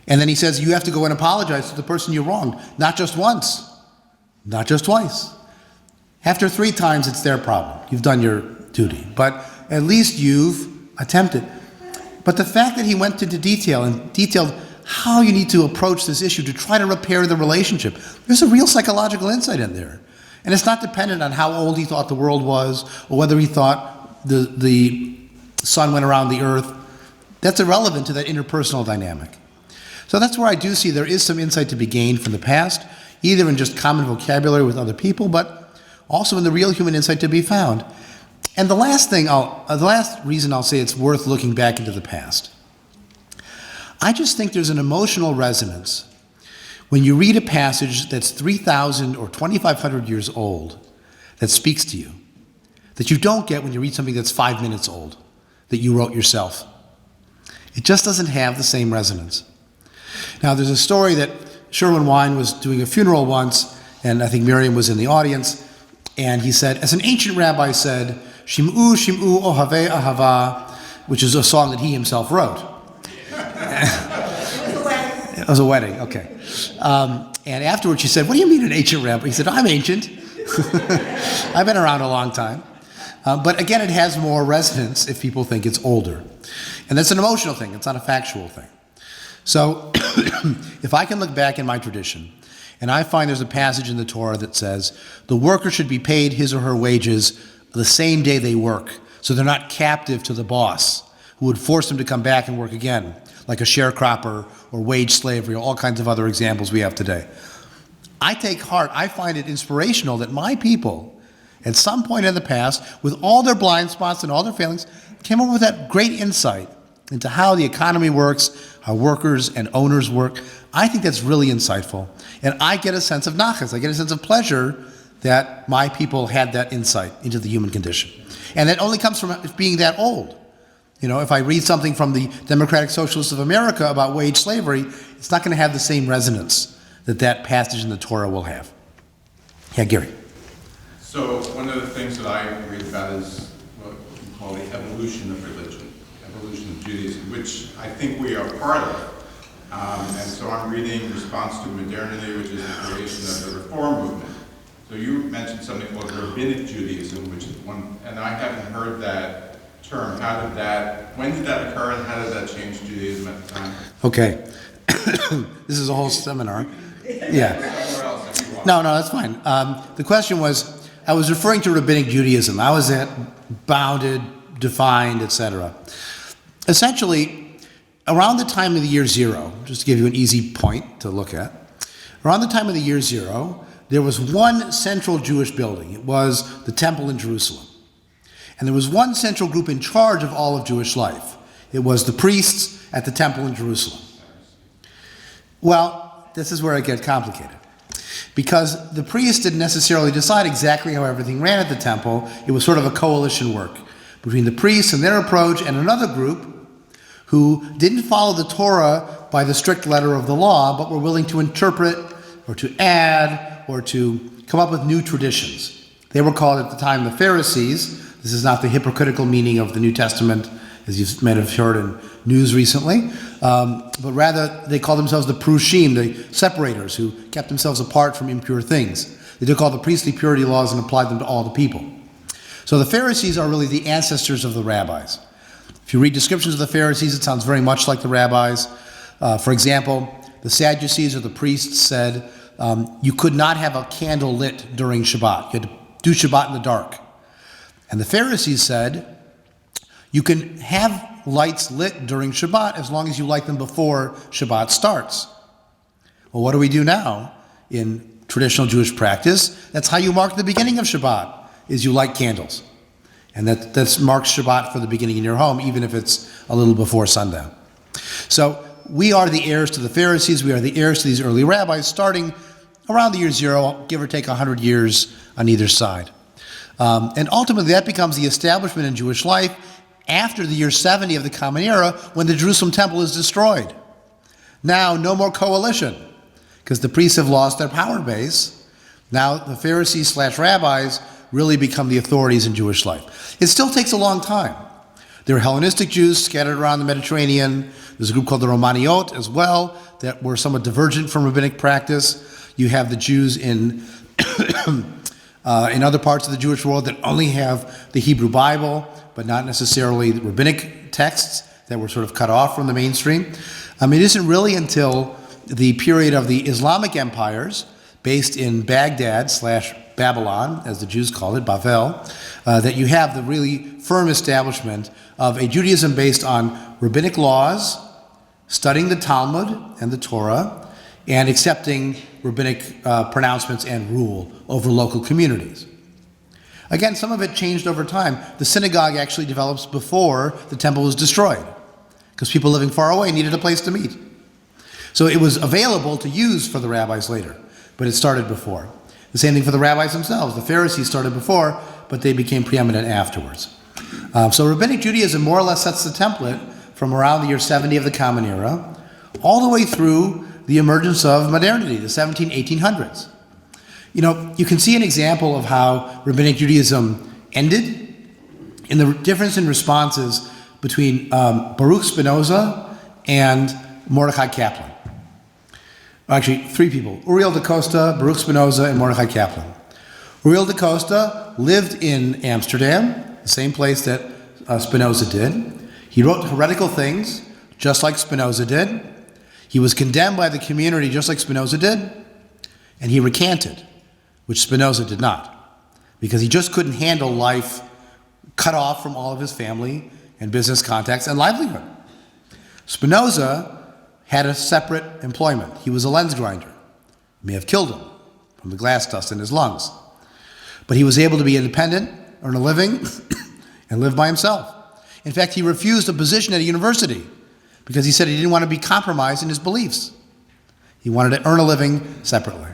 And then he says you have to go and apologize to the person you wronged, not just once, not just twice. After 3 times, it's their problem. You've done your duty, but at least you've attempted. But the fact that he went into detail and detailed how you need to approach this issue to try to repair the relationship, there's a real psychological insight in there. And it's not dependent on how old he thought the world was or whether he thought the sun went around the earth. That's irrelevant to that interpersonal dynamic. So that's where I do see there is some insight to be gained from the past, either in just common vocabulary with other people, but also in the real human insight to be found. And the last reason I'll say it's worth looking back into the past. I just think there's an emotional resonance when you read a passage that's 3,000 or 2,500 years old that speaks to you, that you don't get when you read something that's 5 minutes old, that you wrote yourself. It just doesn't have the same resonance. Now, there's a story that Sherwin Wine was doing a funeral once, and I think Miriam was in the audience, and he said, as an ancient rabbi said, Shim'u, Shim'u, Ohave, Ahava, which is a song that he himself wrote. It was a wedding, okay. And afterwards she said, what do you mean an ancient rabbi? He said, I'm ancient. I've been around a long time. But again, it has more resonance if people think it's older. And that's an emotional thing. It's not a factual thing. So if I can look back in my tradition, and I find there's a passage in the Torah that says, the worker should be paid his or her wages the same day they work, so they're not captive to the boss, who would force them to come back and work again, like a sharecropper or wage slavery or all kinds of other examples we have today. I take heart, I find it inspirational that my people, at some point in the past, with all their blind spots and all their failings, came up with that great insight into how the economy works, how workers and owners work. I think that's really insightful. And I get a sense of nachas, I get a sense of pleasure that my people had that insight into the human condition. And that only comes from being that old. You know, if I read something from the Democratic Socialists of America about wage slavery, it's not going to have the same resonance that that passage in the Torah will have. Yeah, Gary. So one of the things that I read about is what we call the evolution of religion, evolution of Judaism, which I think we are part of. And so I'm reading Response to Modernity, which is the creation of the Reform movement. So you mentioned something called Rabbinic Judaism, which is one, and I haven't heard that term. When did that occur, and how did that change Judaism at the time? Okay. This is a whole seminar. Yeah. No, that's fine. The question was, I was referring to Rabbinic Judaism. I was at bounded, defined, etc. Essentially, around the time of the year 0, just to give you an easy point to look at, around the time of the year 0, there was one central Jewish building. It was the temple in Jerusalem. And there was one central group in charge of all of Jewish life. It was the priests at the temple in Jerusalem. Well, this is where it gets complicated. Because the priests didn't necessarily decide exactly how everything ran at the temple. It was sort of a coalition work. between the priests and their approach and another group who didn't follow the Torah by the strict letter of the law, but were willing to interpret or to add or to come up with new traditions. They were called at the time the Pharisees. This is not the hypocritical meaning of the New Testament, as you might have heard in news recently, but rather they called themselves the Prushim, the separators who kept themselves apart from impure things. They took all the priestly purity laws and applied them to all the people. So the Pharisees are really the ancestors of the rabbis. If you read descriptions of the Pharisees, it sounds very much like the rabbis. For example, the Sadducees or the priests said you could not have a candle lit during Shabbat. You had to do Shabbat in the dark. And the Pharisees said you can have lights lit during Shabbat as long as you light them before Shabbat starts. Well, what do we do now in traditional Jewish practice? That's how you mark the beginning of Shabbat, is you light candles. And that marks Shabbat for the beginning in your home, even if it's a little before sundown. So we are the heirs to the Pharisees. We are the heirs to these early rabbis, starting around the year 0, give or take 100 years on either side. And ultimately, that becomes the establishment in Jewish life after the year 70 of the Common Era, when the Jerusalem temple is destroyed. Now, no more coalition, because the priests have lost their power base. Now, the Pharisees/rabbis really become the authorities in Jewish life. It still takes a long time. There are Hellenistic Jews scattered around the Mediterranean. There's a group called the Romaniot as well that were somewhat divergent from rabbinic practice. You have the Jews in other parts of the Jewish world that only have the Hebrew Bible, but not necessarily the rabbinic texts that were sort of cut off from the mainstream. It isn't really until the period of the Islamic empires, based in Baghdad/Babylon, as the Jews call it, Bavel, that you have the really firm establishment of a Judaism based on rabbinic laws, studying the Talmud and the Torah, and accepting rabbinic pronouncements and rule over local communities. Again, some of it changed over time. The synagogue actually develops before the temple was destroyed, because people living far away needed a place to meet. So it was available to use for the rabbis later, but it started before. The same thing for the rabbis themselves. The Pharisees started before, but they became preeminent afterwards. So Rabbinic Judaism more or less sets the template from around the year 70 of the Common Era, all the way through the emergence of modernity, the 1800s. You can see an example of how Rabbinic Judaism ended in the difference in responses between Baruch Spinoza and Mordechai Kaplan. Actually, 3 people: Uriel da Costa, Baruch Spinoza, and Mordechai Kaplan. Uriel da Costa lived in Amsterdam, the same place that Spinoza did. He wrote heretical things, just like Spinoza did. He was condemned by the community, just like Spinoza did. And he recanted, which Spinoza did not, because he just couldn't handle life cut off from all of his family and business contacts and livelihood. Spinoza had a separate employment. He was a lens grinder. It may have killed him from the glass dust in his lungs. But he was able to be independent, earn a living, and live by himself. In fact, he refused a position at a university because he said he didn't want to be compromised in his beliefs. He wanted to earn a living separately.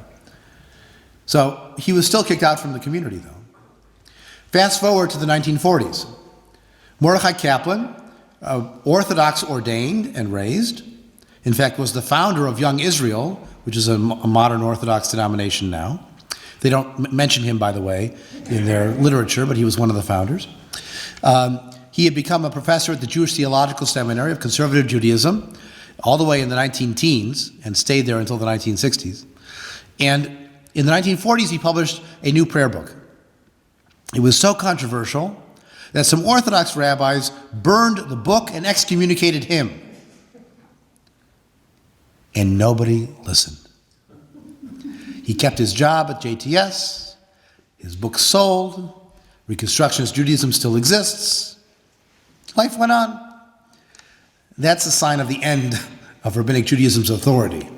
So he was still kicked out from the community, though. Fast forward to the 1940s. Mordechai Kaplan, Orthodox ordained and raised, in fact, was the founder of Young Israel, which is a modern Orthodox denomination now. They don't mention him, by the way, in their literature, but he was one of the founders. He had become a professor at the Jewish Theological Seminary of Conservative Judaism all the way in the 19-teens and stayed there until the 1960s. And in the 1940s, he published a new prayer book. It was so controversial that some Orthodox rabbis burned the book and excommunicated him. And nobody listened. He kept his job at JTS, his book sold, Reconstructionist Judaism still exists, life went on. That's a sign of the end of Rabbinic Judaism's authority.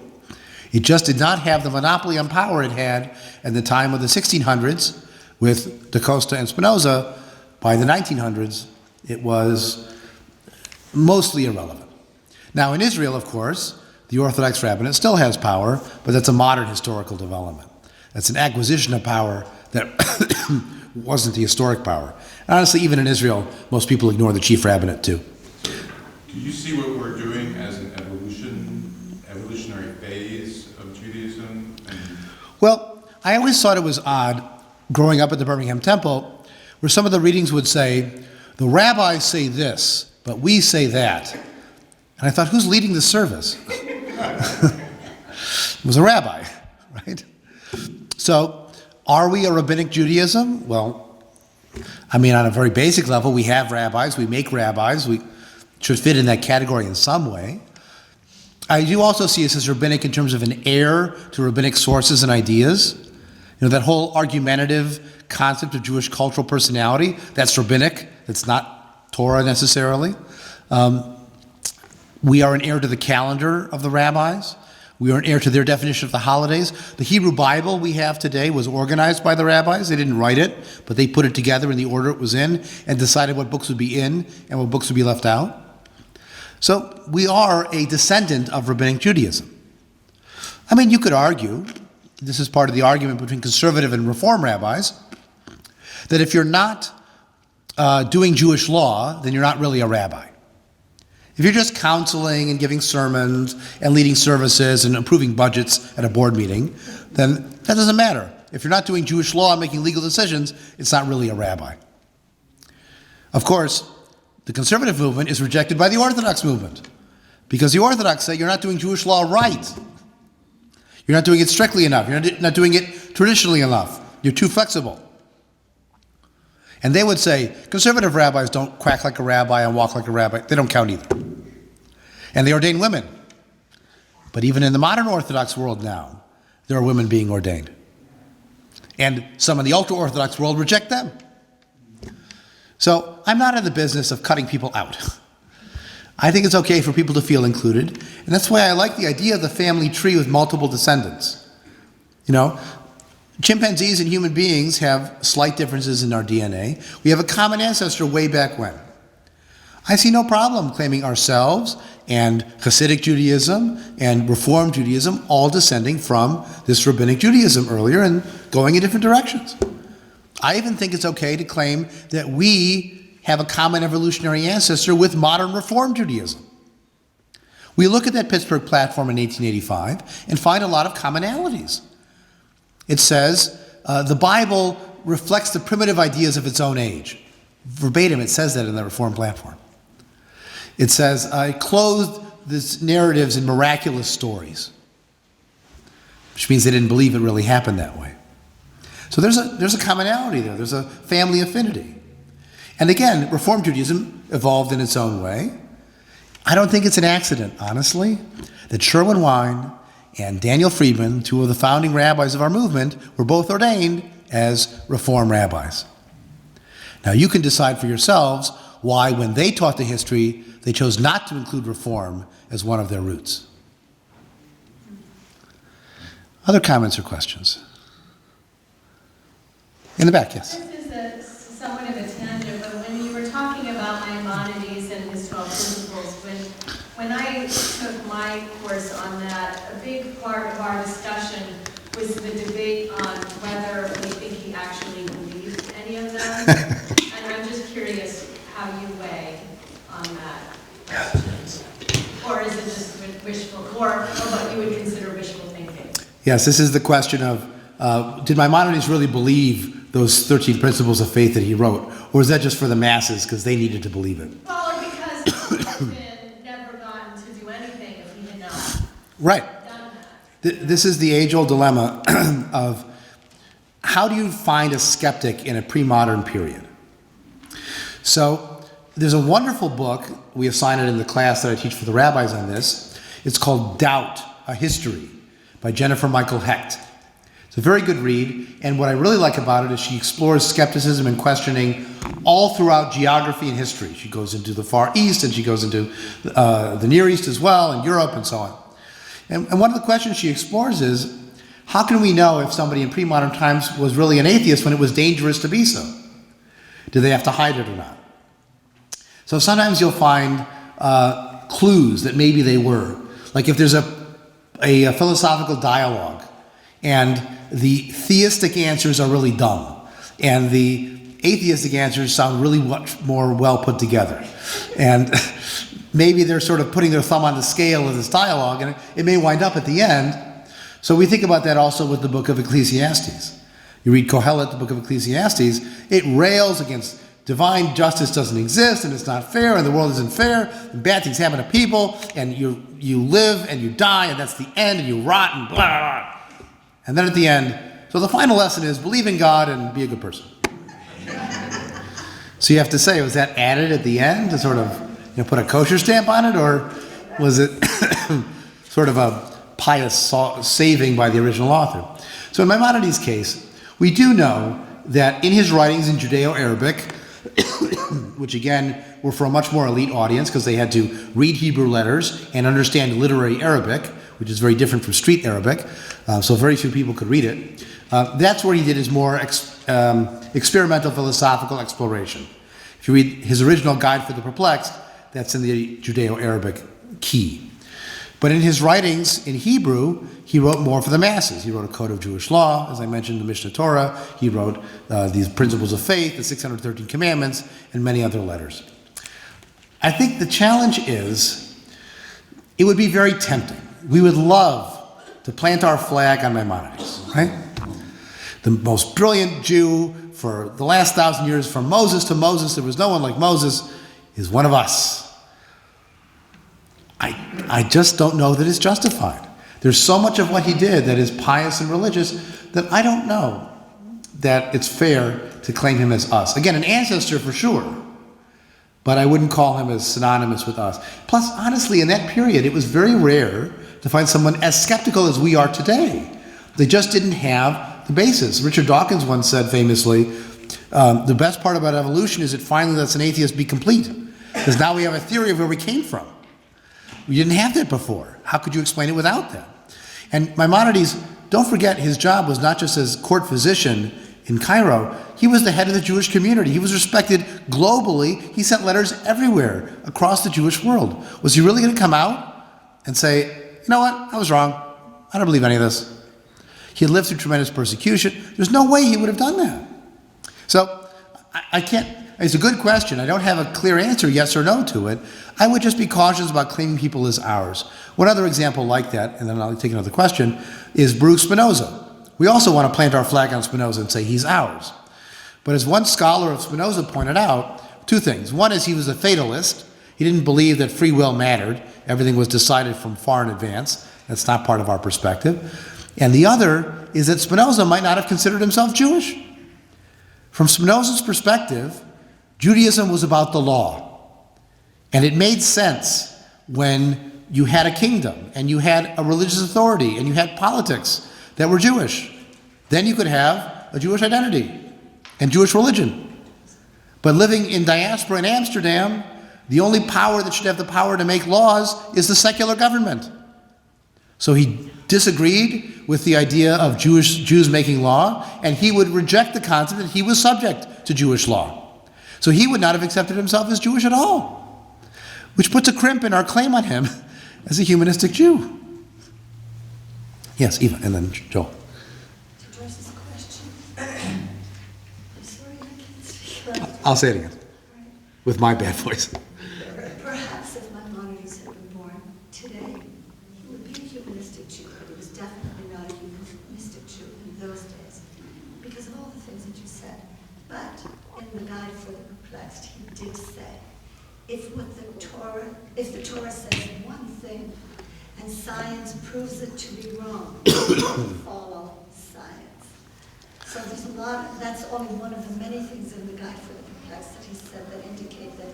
It just did not have the monopoly on power it had at the time of the 1600s with Da Costa and Spinoza. By the 1900s, it was mostly irrelevant. Now, in Israel, of course, the Orthodox rabbinate still has power, but that's a modern historical development. That's an acquisition of power that wasn't the historic power. And honestly, even in Israel, most people ignore the chief rabbinate too. Do you see what we're doing as an evolutionary phase of Judaism? Well, I always thought it was odd, growing up at the Birmingham Temple, where some of the readings would say, the rabbis say this, but we say that. And I thought, who's leading the service? It was a rabbi, right? So, are we a rabbinic Judaism? Well, I mean, on a very basic level, we have rabbis, we make rabbis, we should fit in that category in some way. I do also see us as rabbinic in terms of an heir to rabbinic sources and ideas. You know, that whole argumentative concept of Jewish cultural personality, that's rabbinic, that's not Torah necessarily. We are an heir to the calendar of the rabbis. We are an heir to their definition of the holidays. The Hebrew Bible we have today was organized by the rabbis. They didn't write it, but they put it together in the order it was in and decided what books would be in and what books would be left out. So we are a descendant of rabbinic Judaism. I mean, you could argue, this is part of the argument between conservative and reform rabbis, that if you're not doing Jewish law, then you're not really a rabbi. If you're just counseling and giving sermons and leading services and approving budgets at a board meeting, then that doesn't matter. If you're not doing Jewish law and making legal decisions, it's not really a rabbi. Of course, the conservative movement is rejected by the Orthodox movement because the Orthodox say you're not doing Jewish law right. You're not doing it strictly enough. You're not doing it traditionally enough. You're too flexible. And they would say, conservative rabbis don't quack like a rabbi and walk like a rabbi. They don't count either. And they ordain women. But even in the modern Orthodox world now, there are women being ordained. And some in the ultra-Orthodox world reject them. So I'm not in the business of cutting people out. I think it's okay for people to feel included. And that's why I like the idea of the family tree with multiple descendants. You know, chimpanzees and human beings have slight differences in our DNA. We have a common ancestor way back when. I see no problem claiming ourselves and Hasidic Judaism and Reform Judaism all descending from this Rabbinic Judaism earlier and going in different directions. I even think it's okay to claim that we have a common evolutionary ancestor with modern Reform Judaism. We look at that Pittsburgh platform in 1885 and find a lot of commonalities. It says, the Bible reflects the primitive ideas of its own age. Verbatim, it says that in the Reform platform. It says, it clothed these narratives in miraculous stories, which means they didn't believe it really happened that way. So there's a commonality there. There's a family affinity. And again, Reform Judaism evolved in its own way. I don't think it's an accident, honestly, that Sherwin Wine and Daniel Friedman, two of the founding rabbis of our movement, were both ordained as Reform rabbis. Now you can decide for yourselves why, when they taught the history, they chose not to include Reform as one of their roots. Other comments or questions? In the back, yes. This is somewhat of a tangent, but when you were talking about Maimonides and his 12 principles, when I took my course on that, a big part of our discussion was the debate on whether we think he actually believed any of them. And I'm just curious how you weigh on that question. Or is it just wishful, or what you would consider wishful thinking? Yes, this is the question of, did Maimonides really believe those 13 principles of faith that he wrote? Or is that just for the masses because they needed to believe it? Well, or because he would have never gotten to do anything if he had not Right. done that. This is the age-old dilemma of how do you find a skeptic in a pre-modern period? So there's a wonderful book, we assign it in the class that I teach for the rabbis on this. It's called Doubt, A History by Jennifer Michael Hecht. It's a very good read, and what I really like about it is she explores skepticism and questioning all throughout geography and history. She goes into the Far East, and she goes into the Near East as well, and Europe, and so on. And one of the questions she explores is, how can we know if somebody in pre-modern times was really an atheist when it was dangerous to be so? Do they have to hide it or not? So sometimes you'll find clues that maybe they were. Like if there's a philosophical dialogue, and the theistic answers are really dumb, And the atheistic answers sound really much more well put together. And maybe they're sort of putting their thumb on the scale of this dialogue, and it may wind up at the end. So we think about that also with the book of Ecclesiastes. You read Kohelet, the book of Ecclesiastes, it rails against divine justice doesn't exist, and it's not fair, and the world isn't fair, and bad things happen to people, and you live and you die, and that's the end, and you rot, and blah, blah, blah. And then at the end, so the final lesson is believe in God and be a good person. So you have to say, was that added at the end to sort of put a kosher stamp on it, or was it sort of a pious saving by the original author? So in Maimonides' case, we do know that in his writings in Judeo-Arabic, which again were for a much more elite audience because they had to read Hebrew letters and understand literary Arabic, which is very different from street Arabic, so very few people could read it. That's where he did his more experimental philosophical exploration. If you read his original Guide for the Perplexed, that's in the Judeo-Arabic key. But in his writings in Hebrew, he wrote more for the masses. He wrote a code of Jewish law, as I mentioned, the Mishnah Torah. He wrote these principles of faith, the 613 commandments, and many other letters. I think the challenge is, it would be very tempting. We would love to plant our flag on Maimonides, right? The most brilliant Jew for the last 1,000 years, from Moses to Moses, there was no one like Moses, is one of us. I just don't know that it's justified. There's so much of what he did that is pious and religious that I don't know that it's fair to claim him as us. Again, an ancestor for sure, but I wouldn't call him as synonymous with us. Plus, honestly, in that period, it was very rare to find someone as skeptical as we are today. They just didn't have the basis. Richard Dawkins once said famously, the best part about evolution is it finally lets an atheist be complete, because now we have a theory of where we came from. We didn't have that before. How could you explain it without that? And Maimonides, don't forget, his job was not just as court physician in Cairo. He was the head of the Jewish community. He was respected globally. He sent letters everywhere across the Jewish world. Was he really going to come out and say, you know what, I was wrong. I don't believe any of this. He had lived through tremendous persecution. There's no way he would have done that. So I can't. It's a good question. I don't have a clear answer, yes or no, to it. I would just be cautious about claiming people as ours. One other example like that, and then I'll take another question, is Baruch Spinoza. We also want to plant our flag on Spinoza and say he's ours. But as one scholar of Spinoza pointed out, two things. One is he was a fatalist. He didn't believe that free will mattered. Everything was decided from far in advance. That's not part of our perspective. And the other is that Spinoza might not have considered himself Jewish. From Spinoza's perspective, Judaism was about the law. And it made sense when you had a kingdom and you had a religious authority and you had politics that were Jewish. Then you could have a Jewish identity and Jewish religion. But living in diaspora in Amsterdam, the only power that should have the power to make laws is the secular government. So he disagreed with the idea of Jews making law, and he would reject the concept that he was subject to Jewish law. So he would not have accepted himself as Jewish at all, which puts a crimp in our claim on him as a humanistic Jew. Yes, Eva, and then Joel. To address this question, I'm sorry I can't speak. I'll say it again, with my bad voice. Perhaps if Maimonides had been born today, he would be a humanistic Jew, but he was definitely not a humanistic Jew in those days, because of all the things that you said. But in the Guide for the Perplexed, he did say, if the Torah says one thing, and science proves it to be wrong, follow science. So there's a lot, that's only one of the many things in the Guide for the Perplexed that he said that indicate that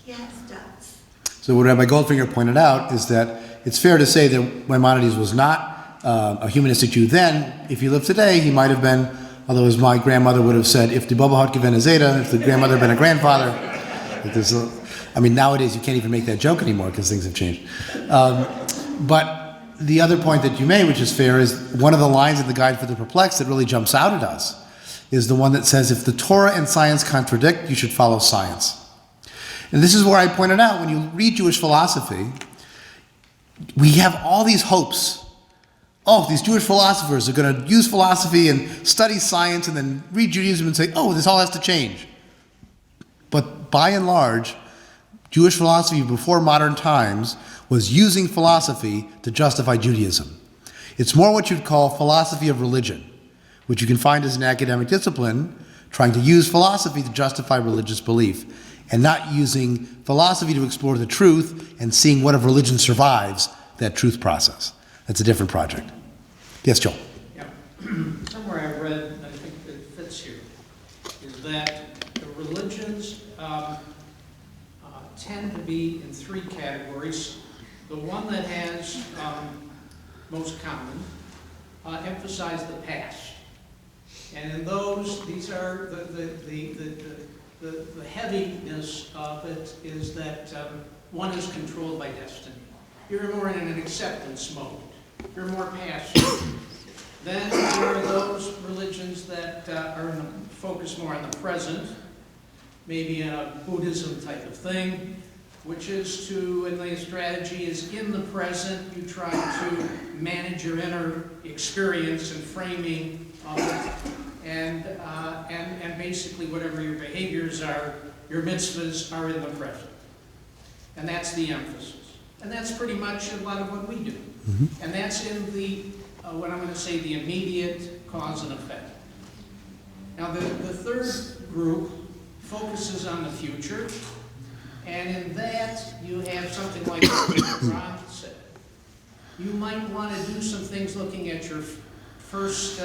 he has doubts. So what Rabbi Goldfinger pointed out is that it's fair to say that Maimonides was not a humanistic Jew then. If he lived today, he might have been, although as my grandmother would have said, if the Baba had given a Zeta, if the grandmother had been a grandfather. Nowadays you can't even make that joke anymore because things have changed. But the other point that you made, which is fair, is one of the lines in the Guide for the Perplexed that really jumps out at us is the one that says, if the Torah and science contradict, you should follow science. And this is where I pointed out, when you read Jewish philosophy, we have all these hopes oh, these Jewish philosophers are going to use philosophy and study science and then read Judaism and say, oh, this all has to change. But by and large, Jewish philosophy before modern times was using philosophy to justify Judaism. It's more what you'd call philosophy of religion, which you can find as an academic discipline, trying to use philosophy to justify religious belief, and not using philosophy to explore the truth and seeing what if religion survives that truth process. That's a different project. Yes, Joel? Yeah. Somewhere I read, and I think it fits here, is that the religions tend to be in three categories. The one that has most common emphasize the past. And in those, these are the heaviness of it is that one is controlled by destiny. You're more in an acceptance mode. You're more passive. Then there are those religions that focus more on the present, maybe a Buddhism type of thing, which is and the strategy is in the present, you try to manage your inner experience and framing of it, and basically whatever your behaviors are, your mitzvahs are in the present. And that's the emphasis. And that's pretty much a lot of what we do. Mm-hmm. And that's in the, what I'm going to say, the immediate cause and effect. Now the third group focuses on the future, and in that you have something like what Ron said. You might want to do some things looking at your first,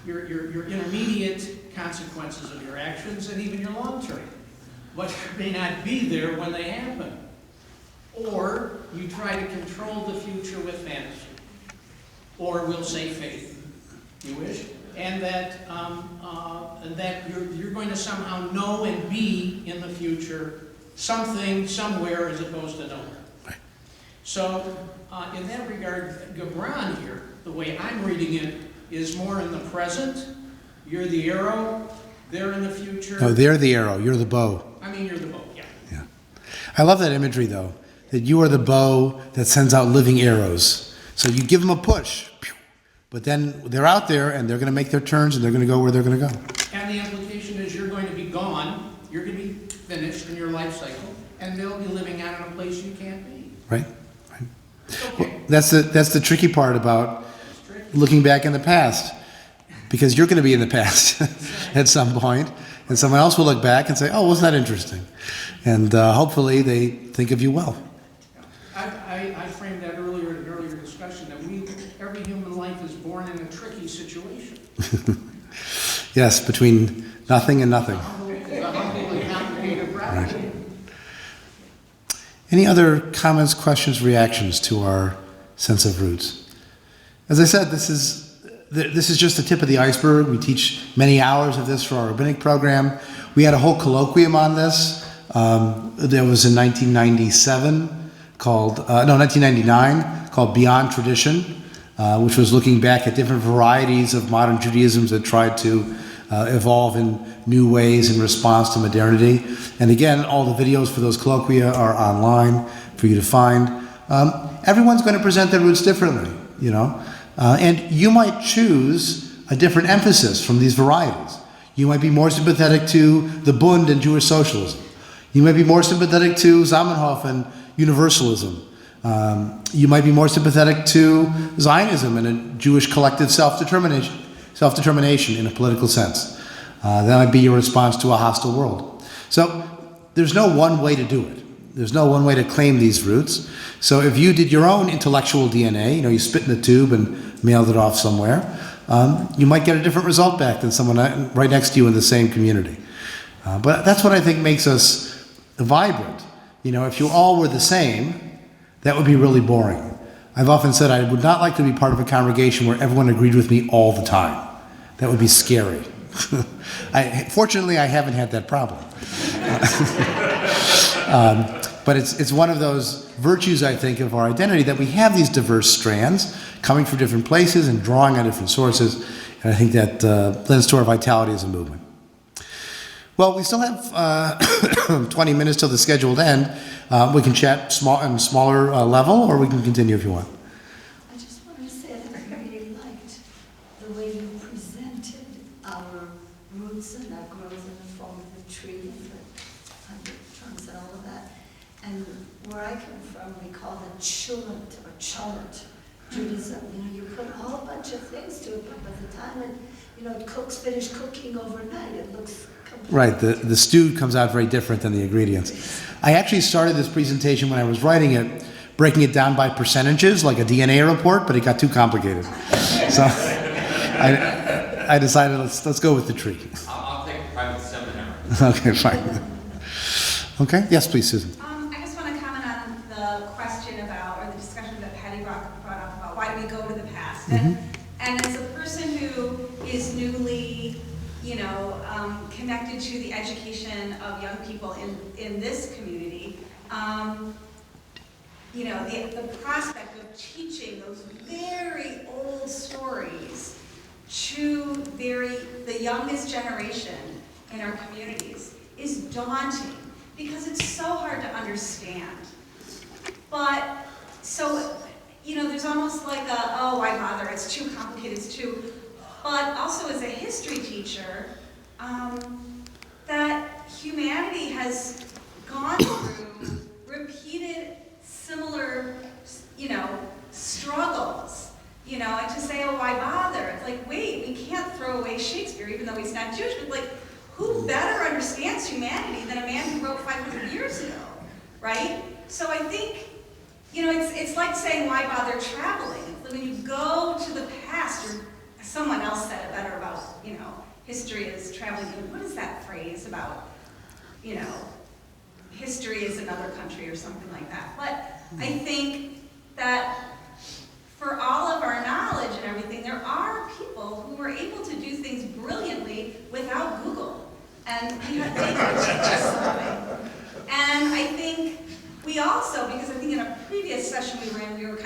your intermediate consequences of your actions, and even your long-term. What may not be there when they happen. Or you try to control the future with fantasy. Or we'll say faith, you wish. And that you're going to somehow know and be in the future something, somewhere, as opposed to nowhere. Right. So in that regard, Gibran here, the way I'm reading it, is more in the present. You're the arrow, they're in the future. No, they're the arrow, you're the bow. I mean, you're the bow, yeah. Yeah. I love that imagery, though, that you are the bow that sends out living arrows. So you give them a push, but then they're out there and they're going to make their turns and they're going to go where they're going to go. And the implication is you're going to be gone, you're going to be finished in your life cycle, and they'll be living out in a place you can't be. Right. Okay. Well, that's the tricky part about looking back in the past, because you're going to be in the past at some point, and someone else will look back and say, oh, wasn't that interesting? And hopefully they think of you well. I framed that earlier in an earlier discussion, that every human life is born in a tricky situation. Yes, between nothing and nothing. Right. Any other comments, questions, reactions to our sense of roots? As I said, this is just the tip of the iceberg. We teach many hours of this for our rabbinic program. We had a whole colloquium on this. That was in 1997, 1999, called Beyond Tradition, which was looking back at different varieties of modern Judaisms that tried to evolve in new ways in response to modernity. And again, all the videos for those colloquia are online for you to find. Everyone's going to present their roots differently, you know. And you might choose a different emphasis from these varieties. You might be more sympathetic to the Bund and Jewish socialism. You might be more sympathetic to Zamenhof and universalism. You might be more sympathetic to Zionism and a Jewish collective self-determination in a political sense. That might be your response to a hostile world. So there's no one way to do it. There's no one way to claim these roots. So if you did your own intellectual DNA, you spit in the tube and mailed it off somewhere, you might get a different result back than someone right next to you in the same community. But that's what I think makes us vibrant. If you all were the same, that would be really boring. I've often said I would not like to be part of a congregation where everyone agreed with me all the time. That would be scary. Fortunately, I haven't had that problem. But it's one of those virtues, I think, of our identity, that we have these diverse strands coming from different places and drawing on different sources. And I think that lends to our vitality as a movement. Well, we still have 20 minutes till the scheduled end. We can chat on a smaller level, or we can continue if you want. I just wanted to say that tree for 100 trunks and all of that. And where I come from, we call it Chalom or Chalot Judaism. You put a whole bunch of things to it, but by the time it, finish cooking overnight, it looks completely Right, the stew comes out very different than the ingredients. I actually started this presentation when I was writing it, breaking it down by percentages, like a DNA report, but it got too complicated. So I decided let's go with the tree. I'll take a private seminar. Okay, fine. Okay, yes, please, Susan. I just want to comment on the question about, or the discussion that Patty brought up about why do we go to the past? And as a person who is newly, connected to the education of young people in this community, the prospect of teaching those very old stories to the youngest generation in our communities is daunting because it's so hard to understand. But, there's almost like why bother, it's too complicated, it's too, but also as a history teacher, that humanity has gone through repeated similar, struggles, and to say, why bother? It's like, wait, we can't throw away Shakespeare, even though he's not Jewish, but who better understands humanity than a man who wrote 500 years ago, right? So I think, it's like saying, why bother traveling? When you go to the past, someone else said it better about, history is traveling. What is that phrase about, history is another country or something like that? But I think that for all of our knowledge and everything, there are people who were able to do things brilliantly without Google. And they could teach us something. And I think we also, because I think in a previous session we were in,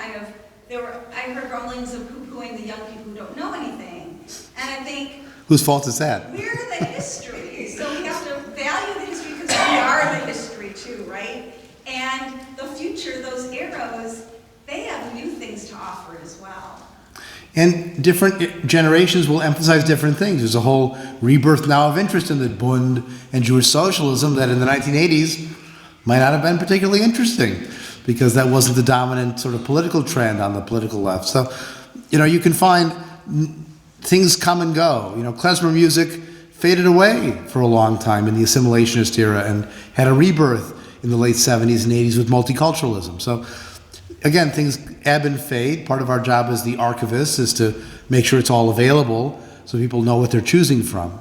I heard rumblings of poo-pooing the young people who don't know anything. And I think, Whose fault is that? we're the history, so we have to value the history because we are the history too, right? And the future, those arrows, they have new things to offer as well. And different generations will emphasize different things. There's a whole rebirth now of interest in the Bund and Jewish socialism that in the 1980s might not have been particularly interesting because that wasn't the dominant sort of political trend on the political left. So, you can find things come and go. Klezmer music faded away for a long time in the assimilationist era and had a rebirth in the late 70s and 80s with multiculturalism. So, again, things ebb and fade. Part of our job as the archivists is to make sure it's all available so people know what they're choosing from.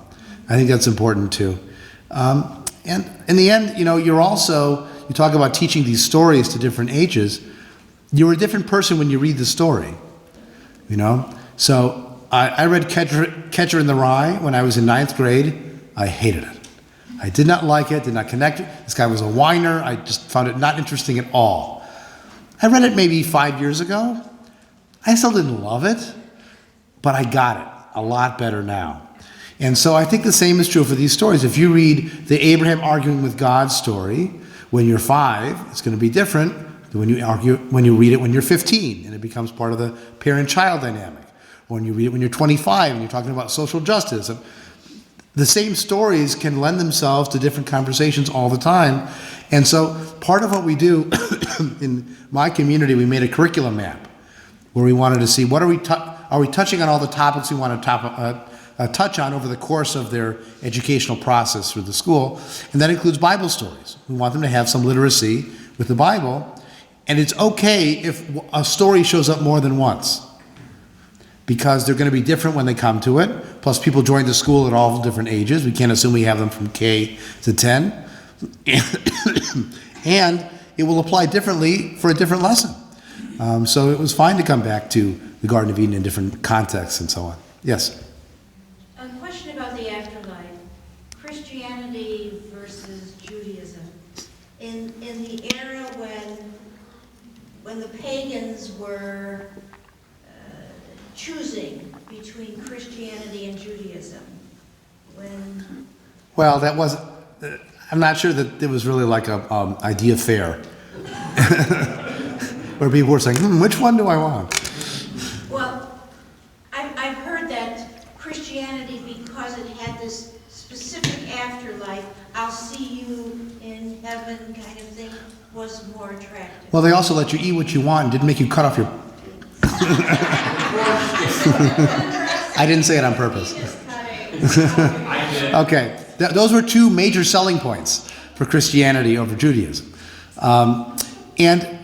I think that's important too. And in the end, you talk about teaching these stories to different ages. You're a different person when you read the story, So I read Catcher in the Rye when I was in 9th grade. I hated it. I did not like it, did not connect it. This guy was a whiner. I just found it not interesting at all. I read it maybe 5 years ago. I still didn't love it, but I got it a lot better now. And so I think the same is true for these stories. If you read the Abraham arguing with God story when you're 5, it's going to be different than when you read it when you're 15, and it becomes part of the parent-child dynamic. Or when you read it when you're 25 and you're talking about social justice. And the same stories can lend themselves to different conversations all the time. And so part of what we do in my community, we made a curriculum map where we wanted to see are we touching on all the topics we want to touch on over the course of their educational process through the school. And that includes Bible stories. We want them to have some literacy with the Bible. And it's okay if a story shows up more than once, because they're going to be different when they come to it. Plus, people join the school at all different ages. We can't assume we have them from K to 10. And it will apply differently for a different lesson. So it was fine to come back to the Garden of Eden in different contexts and so on. Yes? A question about the afterlife. Christianity versus Judaism. In the era when the pagans were choosing between Christianity and Judaism, Well, that wasn't... I'm not sure that it was really like a idea fair. Where people were saying, which one do I want? Well, I've heard that Christianity, because it had this specific afterlife I'll see you in heaven kind of thing was more attractive. Well, they also let you eat what you want and didn't make you cut off your... I didn't say it on purpose. Okay, those were two major selling points for Christianity over Judaism. And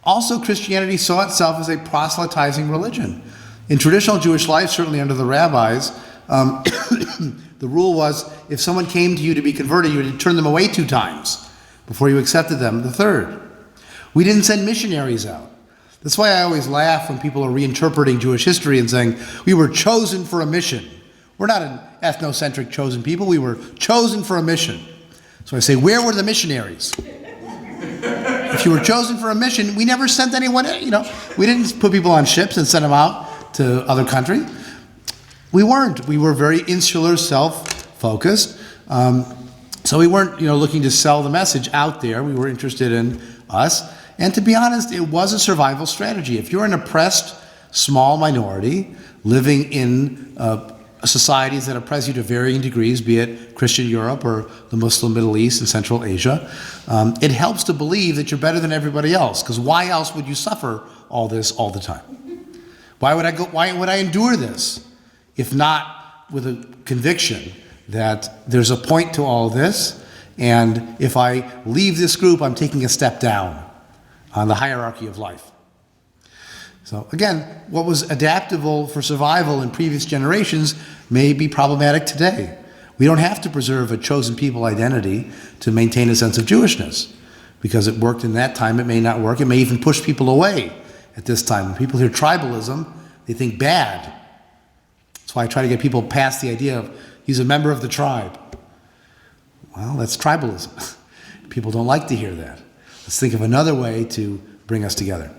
also Christianity saw itself as a proselytizing religion. In traditional Jewish life, certainly under the rabbis, the rule was if someone came to you to be converted, you would turn them away 2 times before you accepted them the third. We didn't send missionaries out. That's why I always laugh when people are reinterpreting Jewish history and saying, we were chosen for a mission. We're not an ethnocentric chosen people. We were chosen for a mission. So I say, where were the missionaries? If you were chosen for a mission, we never sent anyone, we didn't put people on ships and send them out to other countries. We weren't. We were very insular, self-focused. So we weren't, looking to sell the message out there. We were interested in us. And to be honest, it was a survival strategy. If you're an oppressed small minority living in societies that oppress you to varying degrees, be it Christian Europe or the Muslim Middle East and Central Asia, it helps to believe that you're better than everybody else, because why else would you suffer all this all the time? Why would I endure this if not with a conviction that there's a point to all this, and if I leave this group, I'm taking a step down on the hierarchy of life. So again, what was adaptable for survival in previous generations may be problematic today. We don't have to preserve a chosen people identity to maintain a sense of Jewishness. Because it worked in that time, it may not work. It may even push people away at this time. When people hear tribalism, they think bad. That's why I try to get people past the idea of, he's a member of the tribe. Well, that's tribalism. People don't like to hear that. Let's think of another way to bring us together.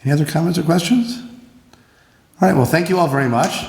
Any other comments or questions? All right, well, thank you all very much.